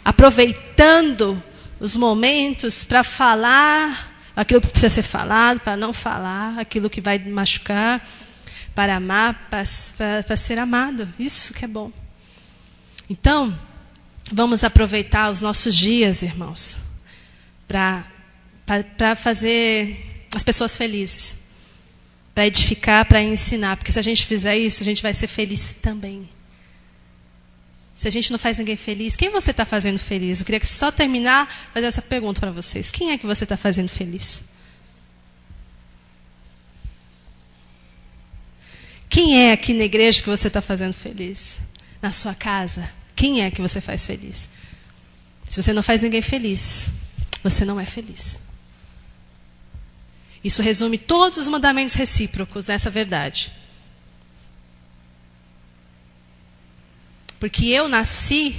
aproveitando os momentos para falar aquilo que precisa ser falado, para não falar aquilo que vai machucar, para amar, para ser amado. Isso que é bom. Então, vamos aproveitar os nossos dias, irmãos, para fazer as pessoas felizes, para edificar, para ensinar. Porque se a gente fizer isso, a gente vai ser feliz também. Se a gente não faz ninguém feliz, quem você está fazendo feliz? Eu queria só terminar fazer essa pergunta para vocês. Quem é que você está fazendo feliz? Quem é aqui na igreja que você está fazendo feliz? Na sua casa? Quem é que você faz feliz? Se você não faz ninguém feliz, você não é feliz. Isso resume todos os mandamentos recíprocos dessa verdade. Porque eu nasci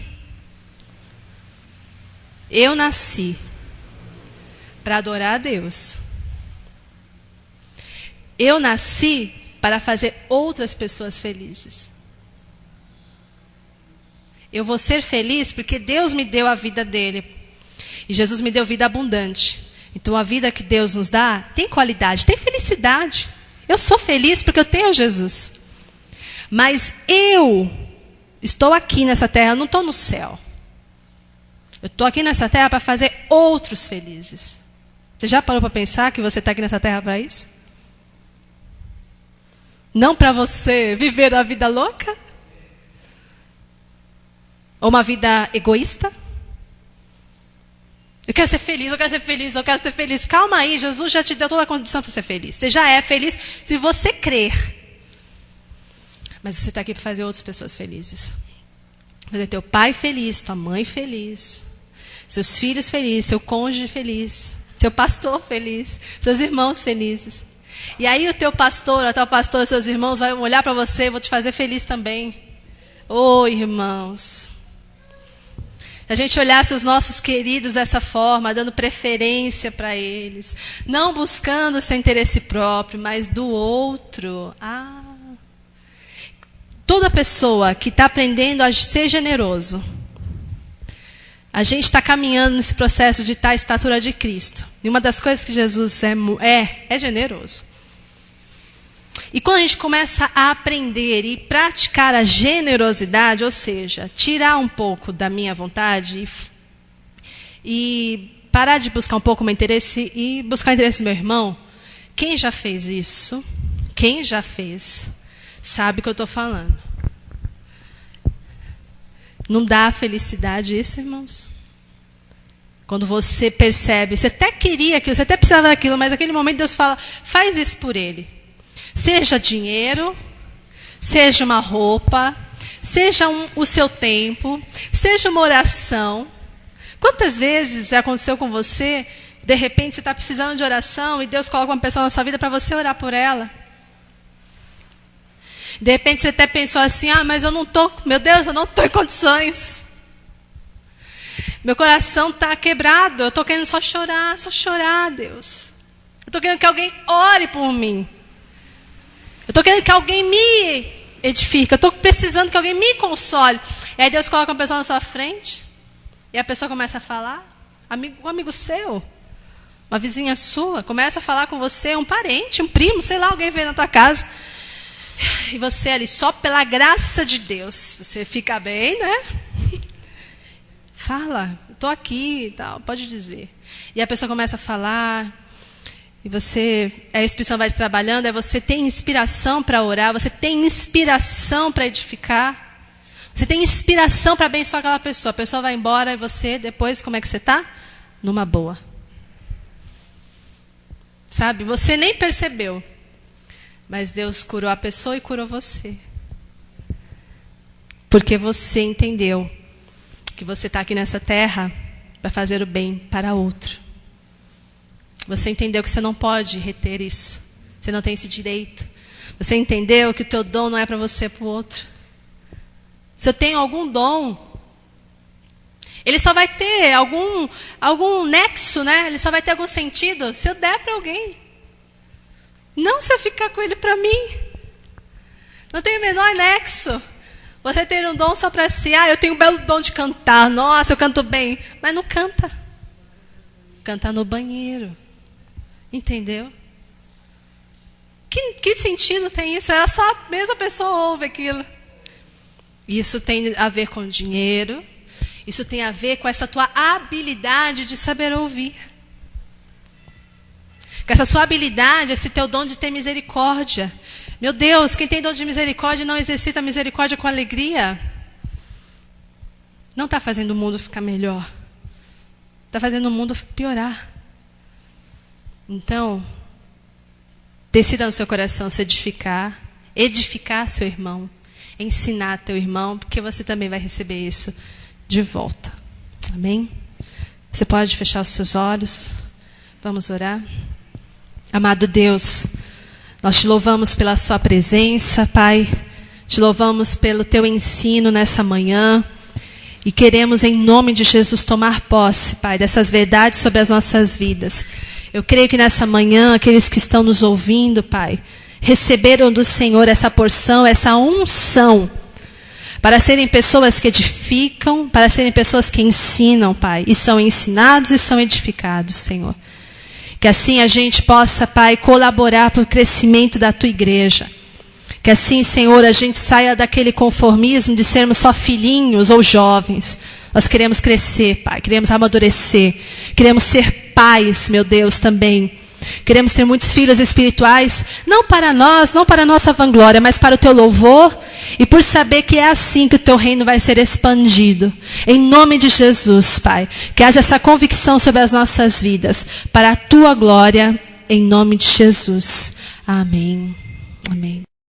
para adorar a Deus. Eu nasci para fazer outras pessoas felizes. Eu vou ser feliz porque Deus me deu a vida dele. E Jesus me deu vida abundante. Então a vida que Deus nos dá tem qualidade, tem felicidade. Eu sou feliz porque eu tenho Jesus. Mas eu estou aqui nessa terra, eu não estou no céu. Eu estou aqui nessa terra para fazer outros felizes. Você já parou para pensar que você está aqui nessa terra para isso? Não para você viver a vida louca? Ou uma vida egoísta? Eu quero ser feliz, eu quero ser feliz, eu quero ser feliz. Calma aí, Jesus já te deu toda a condição para ser feliz. Você já é feliz se você crer. Mas você está aqui para fazer outras pessoas felizes. Fazer teu pai feliz, tua mãe feliz, seus filhos felizes, seu cônjuge feliz, seu pastor feliz, seus irmãos felizes. E aí o teu pastor, a tua pastora, seus irmãos vão olhar para você e vão te fazer feliz também. Oh, irmãos. Se a gente olhasse os nossos queridos dessa forma, dando preferência para eles, não buscando seu interesse próprio, mas do outro. Toda pessoa que está aprendendo a ser generoso, a gente está caminhando nesse processo de estar à estatura de Cristo. E uma das coisas que Jesus é generoso. E quando a gente começa a aprender e praticar a generosidade, ou seja, tirar um pouco da minha vontade e parar de buscar um pouco o meu interesse e buscar o interesse do meu irmão, quem já fez isso, quem já fez, sabe o que eu estou falando. Não dá felicidade isso, irmãos? Quando você percebe, você até queria aquilo, você até precisava daquilo, mas naquele momento Deus fala, faz isso por ele. Seja dinheiro, seja uma roupa, seja o seu tempo, seja uma oração. Quantas vezes já aconteceu com você, de repente você está precisando de oração e Deus coloca uma pessoa na sua vida para você orar por ela? De repente você até pensou assim, mas eu não estou, meu Deus, eu não estou em condições. Meu coração está quebrado, eu estou querendo só chorar, Deus. Eu estou querendo que alguém ore por mim. Eu estou querendo que alguém me edifique. Eu estou precisando que alguém me console. E aí Deus coloca uma pessoa na sua frente. E a pessoa começa a falar. Um amigo seu. Uma vizinha sua. Começa a falar com você. Um parente, um primo. Sei lá, alguém veio na tua casa. E você ali, só pela graça de Deus. Você fica bem, né? Fala. Estou aqui e tal. Pode dizer. E a pessoa começa a falar. E você, a inspiração vai trabalhando, você tem inspiração para orar, você tem inspiração para edificar, você tem inspiração para abençoar aquela pessoa. A pessoa vai embora e você, depois, como é que você está? Numa boa. Sabe, você nem percebeu, mas Deus curou a pessoa e curou você. Porque você entendeu que você está aqui nessa terra para fazer o bem para outro. Você entendeu que você não pode reter isso. Você não tem esse direito. Você entendeu que o teu dom não é para você, é para o outro. Se eu tenho algum dom, ele só vai ter algum nexo, né? Ele só vai ter algum sentido se eu der para alguém. Não se eu ficar com ele para mim. Não tem o menor nexo. Você ter um dom só para si. Eu tenho um belo dom de cantar. Nossa, eu canto bem. Mas não canta. Canta no banheiro. Entendeu? Que sentido tem isso? Só a mesma pessoa ouve aquilo. Isso tem a ver com dinheiro. Isso tem a ver com essa tua habilidade de saber ouvir. Com essa sua habilidade, esse teu dom de ter misericórdia. Meu Deus, quem tem dom de misericórdia e não exercita a misericórdia com alegria, não está fazendo o mundo ficar melhor. Está fazendo o mundo piorar. Então, decida no seu coração se edificar seu irmão, ensinar teu irmão, porque você também vai receber isso de volta. Amém? Você pode fechar os seus olhos. Vamos orar. Amado Deus, nós te louvamos pela sua presença, Pai. Te louvamos pelo teu ensino nessa manhã. E queremos, em nome de Jesus, tomar posse, Pai, dessas verdades sobre as nossas vidas. Eu creio que nessa manhã, aqueles que estão nos ouvindo, Pai, receberam do Senhor essa porção, essa unção, para serem pessoas que edificam, para serem pessoas que ensinam, Pai, e são ensinados e são edificados, Senhor. Que assim a gente possa, Pai, colaborar para o crescimento da Tua igreja. Que assim, Senhor, a gente saia daquele conformismo de sermos só filhinhos ou jovens. Nós queremos crescer, Pai, queremos amadurecer. Queremos ser pais, meu Deus, também. Queremos ter muitos filhos espirituais, não para nós, não para a nossa vanglória, mas para o Teu louvor e por saber que é assim que o Teu reino vai ser expandido. Em nome de Jesus, Pai, que haja essa convicção sobre as nossas vidas, para a Tua glória, em nome de Jesus. Amém. Amém.